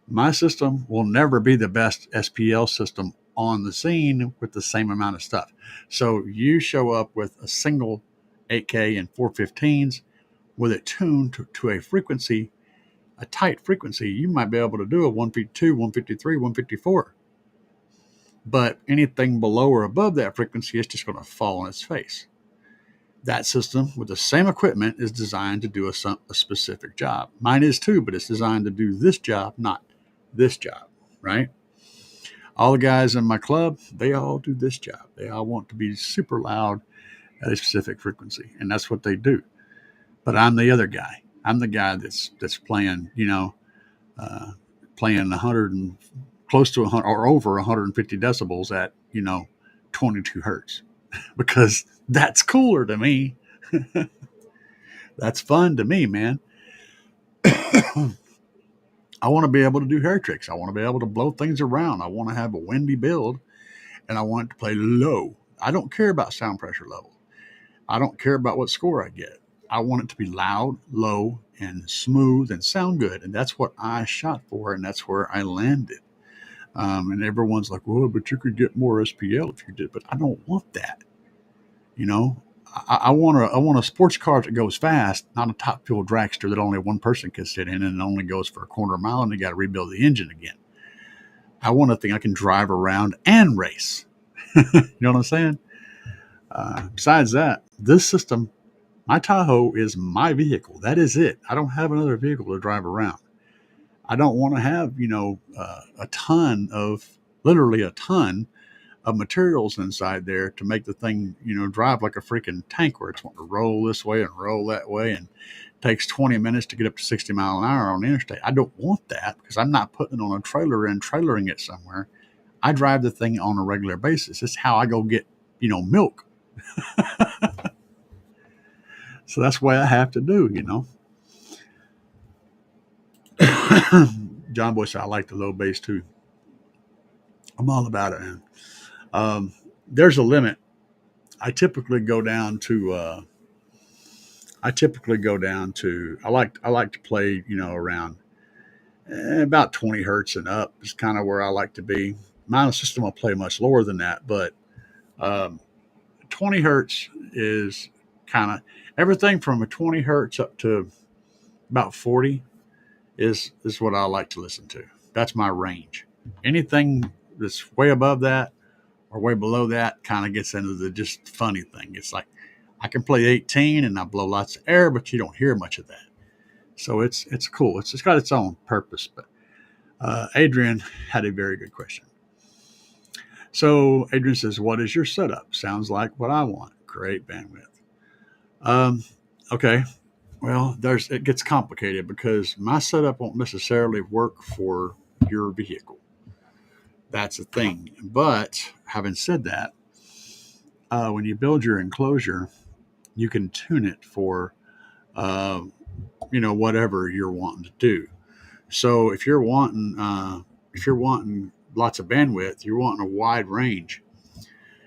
my system will never be the best SPL system on the scene with the same amount of stuff. So you show up with a single 8K and 415s with it tuned to a frequency, a tight frequency, you might be able to do a 152, 153, 154. But anything below or above that frequency is just going to fall on its face. That system with the same equipment is designed to do a specific job. Mine is too, but it's designed to do this job, not this job, right? All the guys in my club, they all do this job. They all want to be super loud at a specific frequency, and that's what they do. But I'm the other guy. I'm the guy that's playing, playing 100 and close to 100 or over 150 decibels at 22 hertz, because that's cooler to me. That's fun to me, man. I want to be able to do hair tricks. I want to be able to blow things around. I want to have a windy build, and I want it to play low. I don't care about sound pressure level. I don't care about what score I get. I want it to be loud, low, and smooth and sound good. And that's what I shot for, and that's where I landed. And everyone's like, well, but you could get more SPL if you did. But I don't want that. I want a sports car that goes fast, not a top fuel dragster that only one person can sit in and only goes for a quarter mile and you got to rebuild the engine again. I want a thing I can drive around and race. You know what I'm saying? Besides that, this system, my Tahoe is my vehicle. That is it. I don't have another vehicle to drive around. I don't want to have, literally a ton of materials inside there to make the thing, drive like a freaking tank where it's wanting to roll this way and roll that way and takes 20 minutes to get up to 60 mile an hour on the interstate. I don't want that because I'm not putting it on a trailer and trailering it somewhere. I drive the thing on a regular basis. It's how I go get, milk. So that's what I have to do, John Boy said, I like the low bass too. I'm all about it, man. There's a limit. I typically go down to. I like to play, around about 20 hertz and up is kind of where I like to be. My system will play much lower than that, but um, 20 hertz is kind of everything from a 20 hertz up to about 40 is what I like to listen to. That's my range. Anything that's way above that or way below that kind of gets into the just funny thing. It's like I can play 18 and I blow lots of air, but you don't hear much of that. So it's cool. It's just got its own purpose. But Adrian had a very good question. So Adrian says, "What is your setup? Sounds like what I want. Great bandwidth." Um, okay. Well, it gets complicated because my setup won't necessarily work for your vehicle. That's a thing. But having said that, when you build your enclosure, you can tune it for uh, whatever you're wanting to do. So if you're wanting lots of bandwidth, you're wanting a wide range,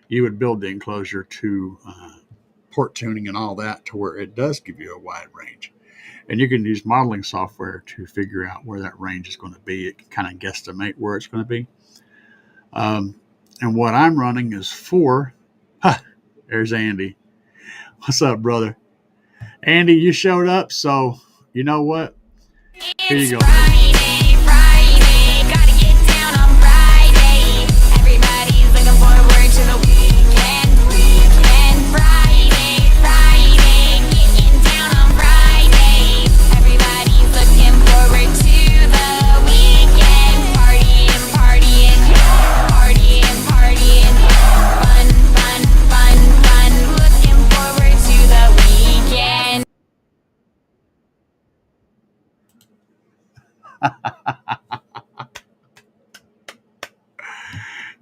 you would build the enclosure to port tuning and all that to where it does give you a wide range. And you can use modeling software to figure out where that range is going to be. It can kind of guesstimate where it's going to be. And what I'm running is 4. There's Andy. What's up, brother? Andy, you showed up, so you know what? Here you It's go, brother. Friday, Friday, gotta get down on Friday. Everybody's looking forward to the weekend, Friday, Friday, getting down on Friday. Everybody's looking forward to the weekend, partying, partying, partying, partying, fun, fun, fun, fun. Looking forward to the weekend.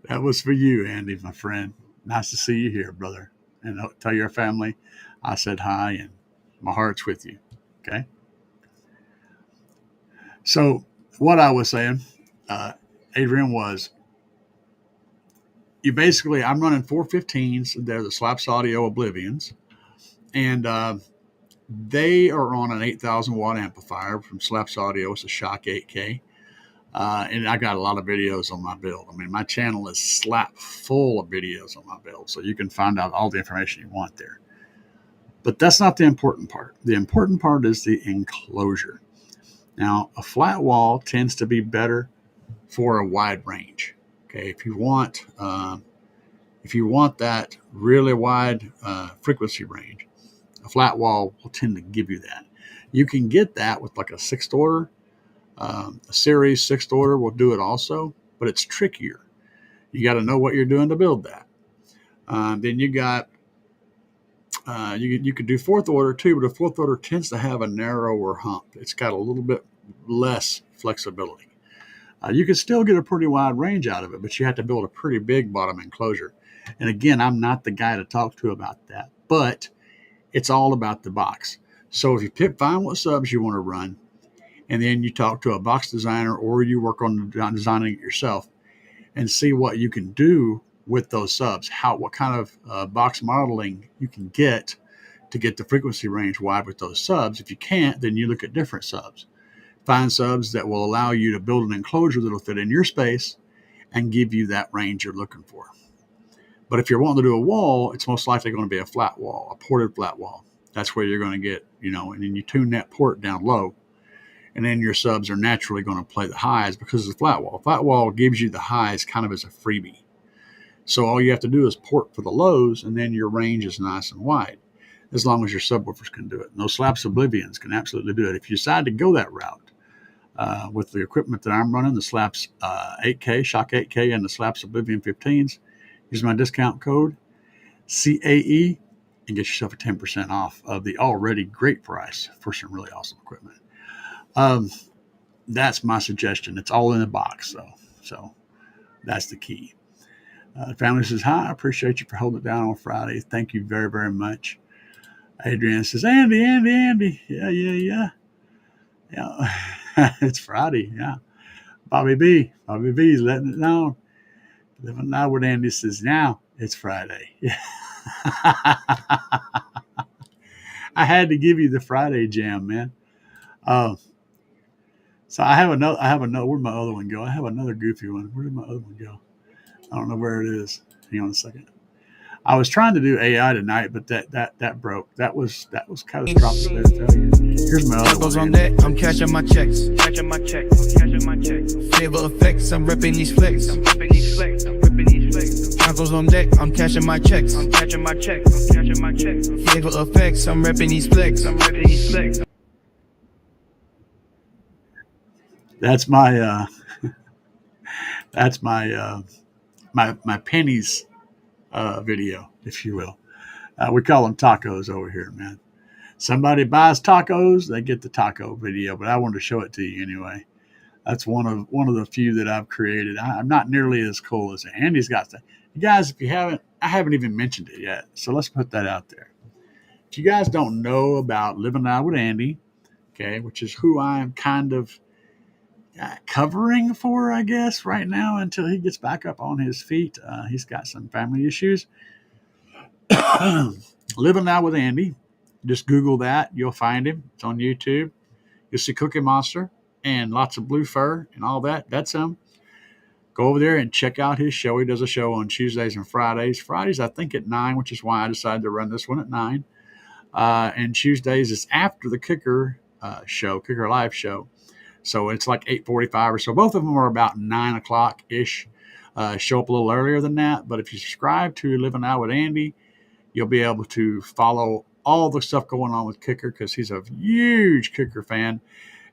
That was for you, Andy, my friend. Nice to see you here, brother. And tell your family I said hi and my heart's with you. Okay. So, what I was saying, uh, Adrian, was I'm running 415s. They're the Slaps Audio Oblivions. And they are on an 8,000 watt amplifier from Slaps Audio. It's a Shock 8K. And I got a lot of videos on my build. I mean, my channel is slap full of videos on my build, so you can find out all the information you want there. But that's not the important part. The important part is the enclosure. Now, a flat wall tends to be better for a wide range. Okay, if you want that really wide frequency range, a flat wall will tend to give you that. You can get that with like a sixth order. A series sixth order will do it also, but it's trickier. You got to know what you're doing to build that. Then you got you could do fourth order too, but a fourth order tends to have a narrower hump. It's got a little bit less flexibility. You can still get a pretty wide range out of it, but you have to build a pretty big bottom enclosure. And again, I'm not the guy to talk to about that, but it's all about the box. So if you find what subs you want to run, and then you talk to a box designer or you work on designing it yourself and see what you can do with those subs, what kind of box modeling you can get to get the frequency range wide with those subs. If you can't, then you look at different subs. Find subs that will allow you to build an enclosure that'll fit in your space and give you that range you're looking for. But if you're wanting to do a wall, it's most likely going to be a flat wall, a ported flat wall. That's where you're going to get, and then you tune that port down low. And then your subs are naturally going to play the highs because it's a flat wall. Flat wall gives you the highs kind of as a freebie. So all you have to do is port for the lows, and then your range is nice and wide, as long as your subwoofers can do it. And those Slaps Oblivions can absolutely do it. If you decide to go that route with the equipment that I'm running, the Slaps 8K, Shock 8K, and the Slaps Oblivion 15s, use my discount code CAE and get yourself a 10% off of the already great price for some really awesome equipment. That's my suggestion. It's all in the box, though. So that's the key. The family says, hi, I appreciate you for holding it down on Friday. Thank you very, very much. Adrian says, Andy. Yeah. It's Friday. Yeah. Bobby B is letting it known. Living Now with Andy says, now it's Friday. Yeah. I had to give you the Friday jam, man. Uh, so I have another. Where'd my other one go? I have another goofy one. Where did my other one go? I don't know where it is. Hang on a second. I was trying to do AI tonight, but that broke. That was catastrophic failure. Here's my other Goes one. on that, I'm cashing my checks. Flavor effects, I'm ripping these flicks. Goes on deck, I'm cashing my checks. Flavor effects, I'm ripping these flicks. That's my that's my pennies video, if you will. We call them tacos over here, man. Somebody buys tacos, they get the taco video, but I wanted to show it to you anyway. That's one of the few that I've created. I'm not nearly as cool as Andy's got that. You guys, if you haven't, I haven't even mentioned it yet, so let's put that out there. If you guys don't know about Living Now with Andy, okay, which is who I'm kind of covering for, I guess, right now until he gets back up on his feet. He's got some family issues. Living Now with Andy. Just Google that. You'll find him. It's on YouTube. You'll see Cookie Monster and lots of blue fur and all that. That's him. Go over there and check out his show. He does a show on Tuesdays and Fridays. Fridays, I think, at 9, which is why I decided to run this one at 9. And Tuesdays is after the Kicker show, Kicker Live show. So it's like 8:45 or so. Both of them are about 9 o'clock-ish. Show up a little earlier than that. But if you subscribe to Living Now with Andy, you'll be able to follow all the stuff going on with Kicker because he's a huge Kicker fan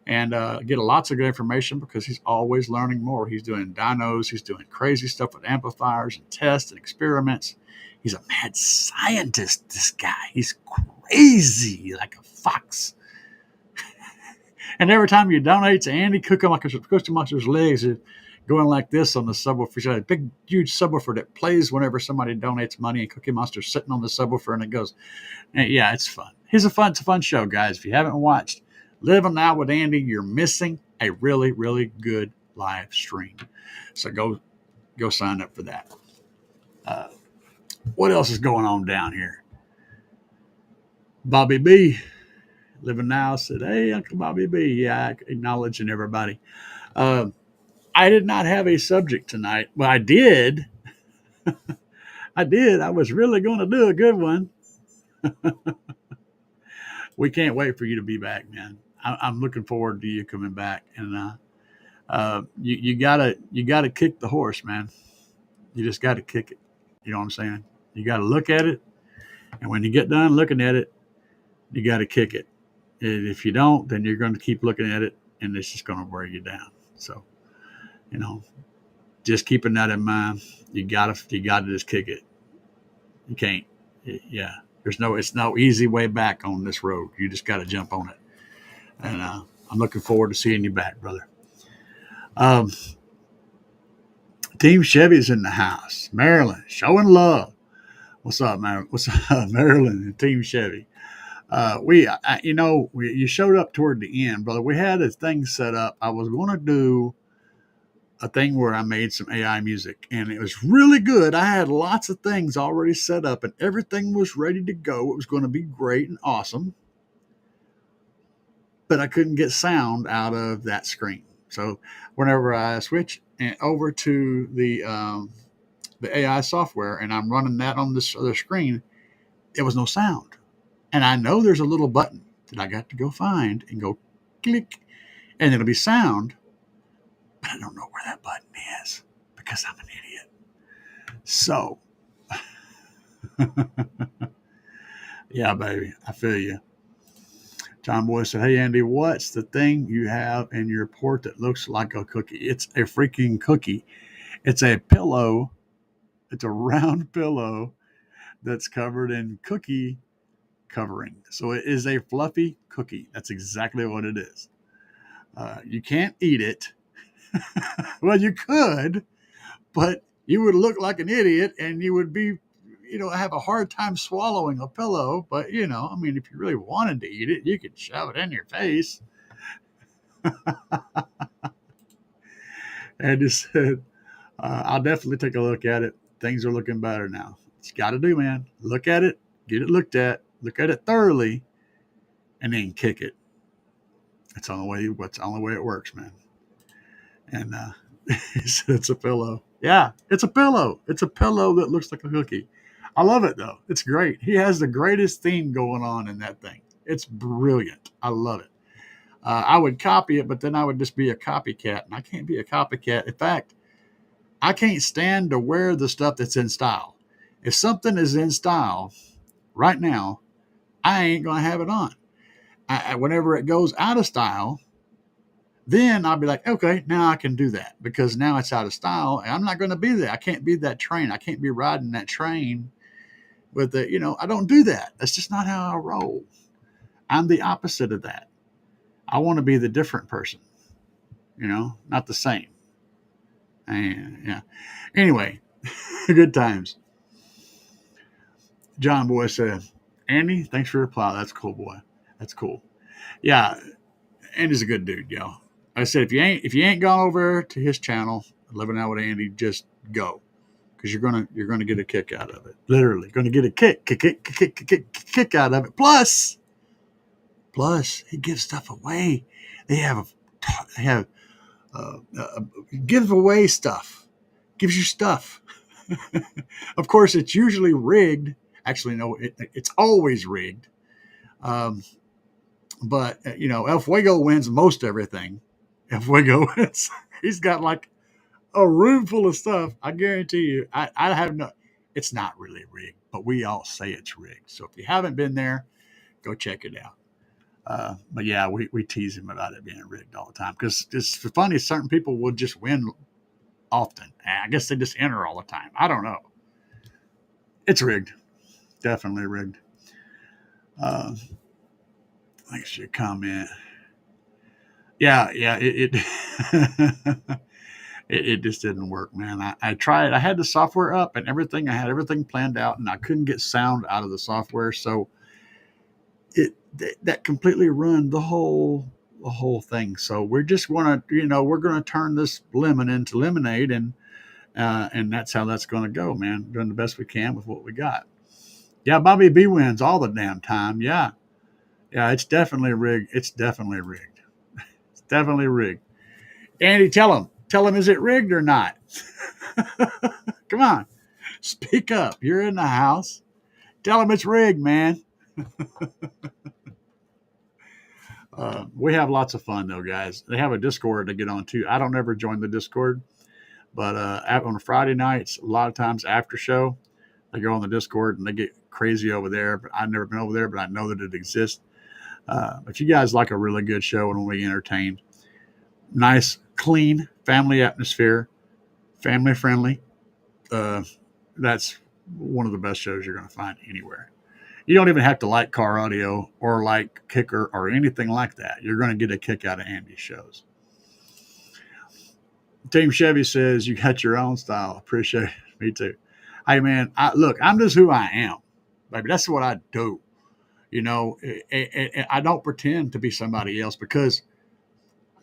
and get lots of good information because he's always learning more. He's doing dynos. He's doing crazy stuff with amplifiers and tests and experiments. He's a mad scientist, this guy. He's crazy like a fox. And every time you donate to Andy, Cookie Monster's legs are going like this on the subwoofer. He's got a big, huge subwoofer that plays whenever somebody donates money, and Cookie Monster's sitting on the subwoofer, and it goes. And yeah, it's fun. It's a fun show, guys. If you haven't watched Living Now with Andy, you're missing a really, really good live stream. So go sign up for that. What else is going on down here? Bobby B. Living Now said, hey, Uncle Bobby B. Yeah, acknowledging everybody. I did not have a subject tonight. Well, I did. I was really going to do a good one. We can't wait for you to be back, man. I'm looking forward to you coming back. And you gotta kick the horse, man. You just got to kick it. You know what I'm saying? You got to look at it. And when you get done looking at it, you got to kick it. And if you don't, then you're going to keep looking at it, and it's just going to wear you down. So, just keeping that in mind, you gotta just kick it. You can't. Yeah, it's no easy way back on this road. You just got to jump on it. And I'm looking forward to seeing you back, brother. Team Chevy's in the house. Maryland, showing love. What's up, man? What's up, Maryland and Team Chevy? You showed up toward the end, brother. We had a thing set up. I was going to do a thing where I made some AI music, and it was really good. I had lots of things already set up, and everything was ready to go. It was going to be great and awesome, but I couldn't get sound out of that screen. So whenever I switch over to the AI software and I'm running that on this other screen, there was no sound. And I know there's a little button that I got to go find and go click, and it'll be sound, but I don't know where that button is because I'm an idiot. So, yeah, baby, I feel you. John Boy said, hey, Andy, what's the thing you have in your port that looks like a cookie? It's a freaking cookie. It's a pillow. It's a round pillow that's covered in cookie covering. So it is a fluffy cookie. That's exactly what it is. You can't eat it. Well, you could, but you would look like an idiot and you would be, have a hard time swallowing a pillow. But, if you really wanted to eat it, you could shove it in your face. And he said, I'll definitely take a look at it. Things are looking better now. It's got to do, man. Look at it, get it looked at, look at it thoroughly, and then kick it. That's the only way. What's the only way it works, man. And he said it's a pillow. Yeah, it's a pillow. It's a pillow that looks like a cookie. I love it though. It's great. He has the greatest theme going on in that thing. It's brilliant. I love it. I would copy it, but then I would just be a copycat, and I can't be a copycat. In fact, I can't stand to wear the stuff that's in style. If something is in style right now, I ain't gonna have it on. Whenever it goes out of style, then I'll be like, okay, now I can do that because now it's out of style. And I'm not going to be there. I can't be that train. I can't be riding that train with the, I don't do that. That's just not how I roll. I'm the opposite of that. I want to be the different person, not the same. And yeah. Anyway, good times. John Boy said, Andy, thanks for your reply. That's cool, boy. That's cool. Yeah. Andy's a good dude, yo. I said, if you ain't gone over to his channel, Living Out with Andy, just go, because you're gonna get a kick out of it. Literally, gonna get a kick out of it. Plus, he gives stuff away. They have give away stuff. Gives you stuff. Of course, it's usually rigged. Actually, no, it's always rigged. But El Fuego wins most everything. El Fuego wins. He's got like a room full of stuff. I guarantee you. I have no. It's not really rigged, but we all say it's rigged. So if you haven't been there, go check it out. But yeah, we tease him about it being rigged all the time because it's funny. Certain people will just win often. I guess they just enter all the time. I don't know. It's rigged. Definitely rigged. Thanks for your comment. Yeah, it it just didn't work, man. I tried. I had the software up and everything. I had everything planned out, and I couldn't get sound out of the software. So that completely ruined the whole thing. So we're just gonna, we're gonna turn this lemon into lemonade, and that's how that's gonna go, man. Doing the best we can with what we got. Yeah, Bobby B wins all the damn time. Yeah, it's definitely rigged. It's definitely rigged. It's definitely rigged. Andy, tell him, is it rigged or not? Come on, speak up. You're in the house. Tell him it's rigged, man. We have lots of fun though, guys. They have a Discord to get on too. I don't ever join the Discord, but on Friday nights, a lot of times after show, they go on the Discord and they get crazy over there. But I've never been over there, but I know that it exists. If you guys like a really good show and want to be entertained, nice, clean family atmosphere, family friendly, that's one of the best shows you're going to find anywhere. You don't even have to like car audio or like Kicker or anything like that. You're going to get a kick out of Andy's shows. Team Chevy says you got your own style. Appreciate it. Me too. Hey man, I'm just who I am, baby. That's what I do. I don't pretend to be somebody else, because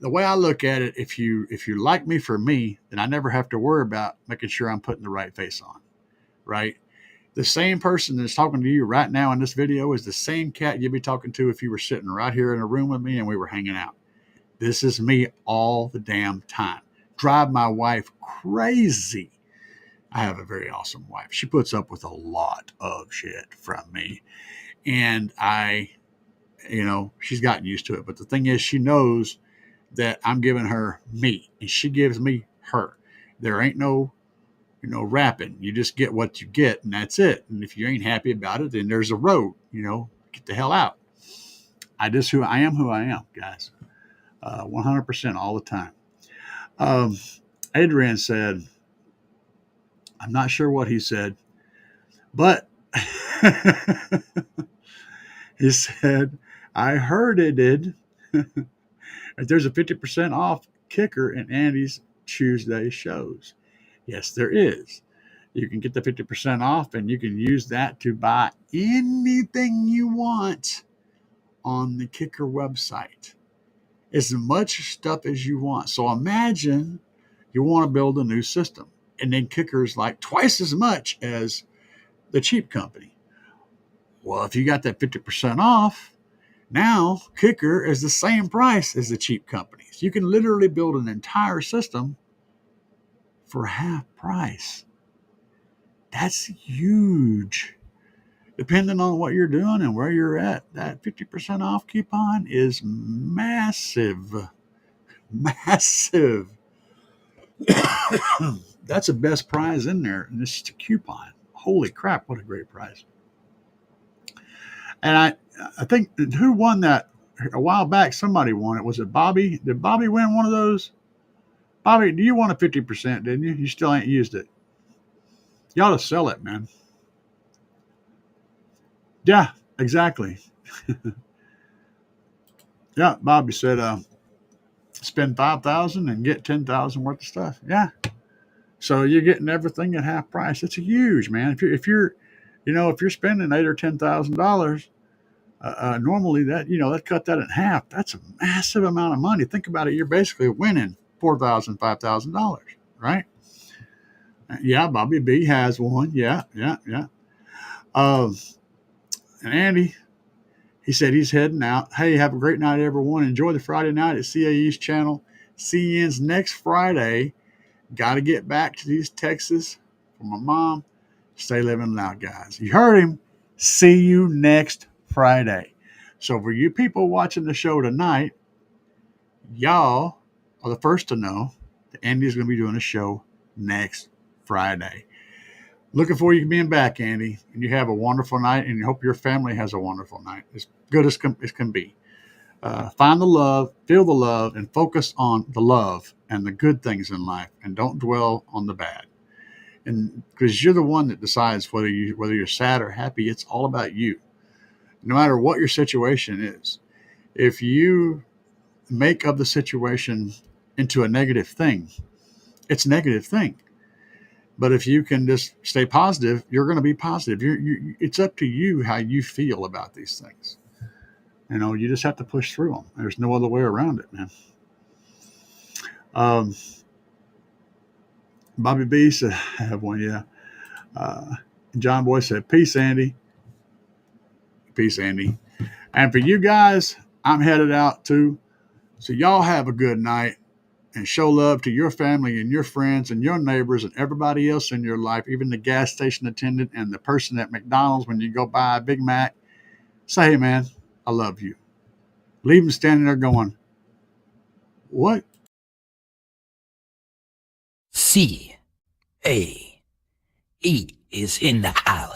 the way I look at it, if you like me for me, then I never have to worry about making sure I'm putting the right face on, right? The same person that's talking to you right now in this video is the same cat you'd be talking to if you were sitting right here in a room with me and we were hanging out. This is me all the damn time. Drive my wife crazy. I have a very awesome wife. She puts up with a lot of shit from me. And she's gotten used to it. But the thing is, she knows that I'm giving her me and she gives me her. There ain't no rapping. You just get what you get, and that's it. And if you ain't happy about it, then there's a road. Get the hell out. I am who I am, guys. 100% all the time. Adrian said, I'm not sure what he said, but he said, I heard it did. There's a 50% off Kicker in Andy's Tuesday shows. Yes, there is. You can get the 50% off, and you can use that to buy anything you want on the Kicker website. As much stuff as you want. So imagine you want to build a new system. And then Kicker's like twice as much as the cheap company. Well, if you got that 50% off, now Kicker is the same price as the cheap companies. You can literally build an entire system for half price. That's huge. Depending on what you're doing and where you're at, that 50% off coupon is massive. Massive. That's the best prize in there, and this is a coupon. Holy crap, what a great prize. And I think who won that a while back? Somebody won it. Was it Bobby? Did Bobby win one of those? Bobby, you won a 50%, didn't you? You still ain't used it. You ought to sell it, man. Yeah, exactly. Yeah, Bobby said spend 5,000 and get 10,000 worth of stuff. Yeah. So you're getting everything at half price. It's huge, man. If you're spending $8,000 or $10,000, normally that cut that in half. That's a massive amount of money. Think about it. You're basically winning $4,000, $5,000, right? Yeah, Bobby B has one. Yeah. And Andy, he said he's heading out. Hey, have a great night, everyone. Enjoy the Friday night at CAE's channel. CN's next Friday. Got to get back to these Texas for my mom. Stay living loud, guys. You heard him. See you next Friday. So for you people watching the show tonight, y'all are the first to know that Andy's going to be doing a show next Friday. Looking forward to you being back, Andy. And you have a wonderful night, and I hope your family has a wonderful night. As good as can be. Find the love, feel the love, and focus on the love and the good things in life, and don't dwell on the bad. And because you're the one that decides whether you're sad or happy, it's all about you. No matter what your situation is, if you make of the situation into a negative thing, it's a negative thing. But if you can just stay positive, you're going to be positive. It's up to you how you feel about these things. You just have to push through them. There's no other way around it, man. Bobby B said, I have one, yeah. John Boy said, peace, Andy. Peace, Andy. And for you guys, I'm headed out too. So y'all have a good night and show love to your family and your friends and your neighbors and everybody else in your life, even the gas station attendant and the person at McDonald's when you go buy a Big Mac. Say, hey, man, I love you. Leave them standing there going, what? CAE is in the house.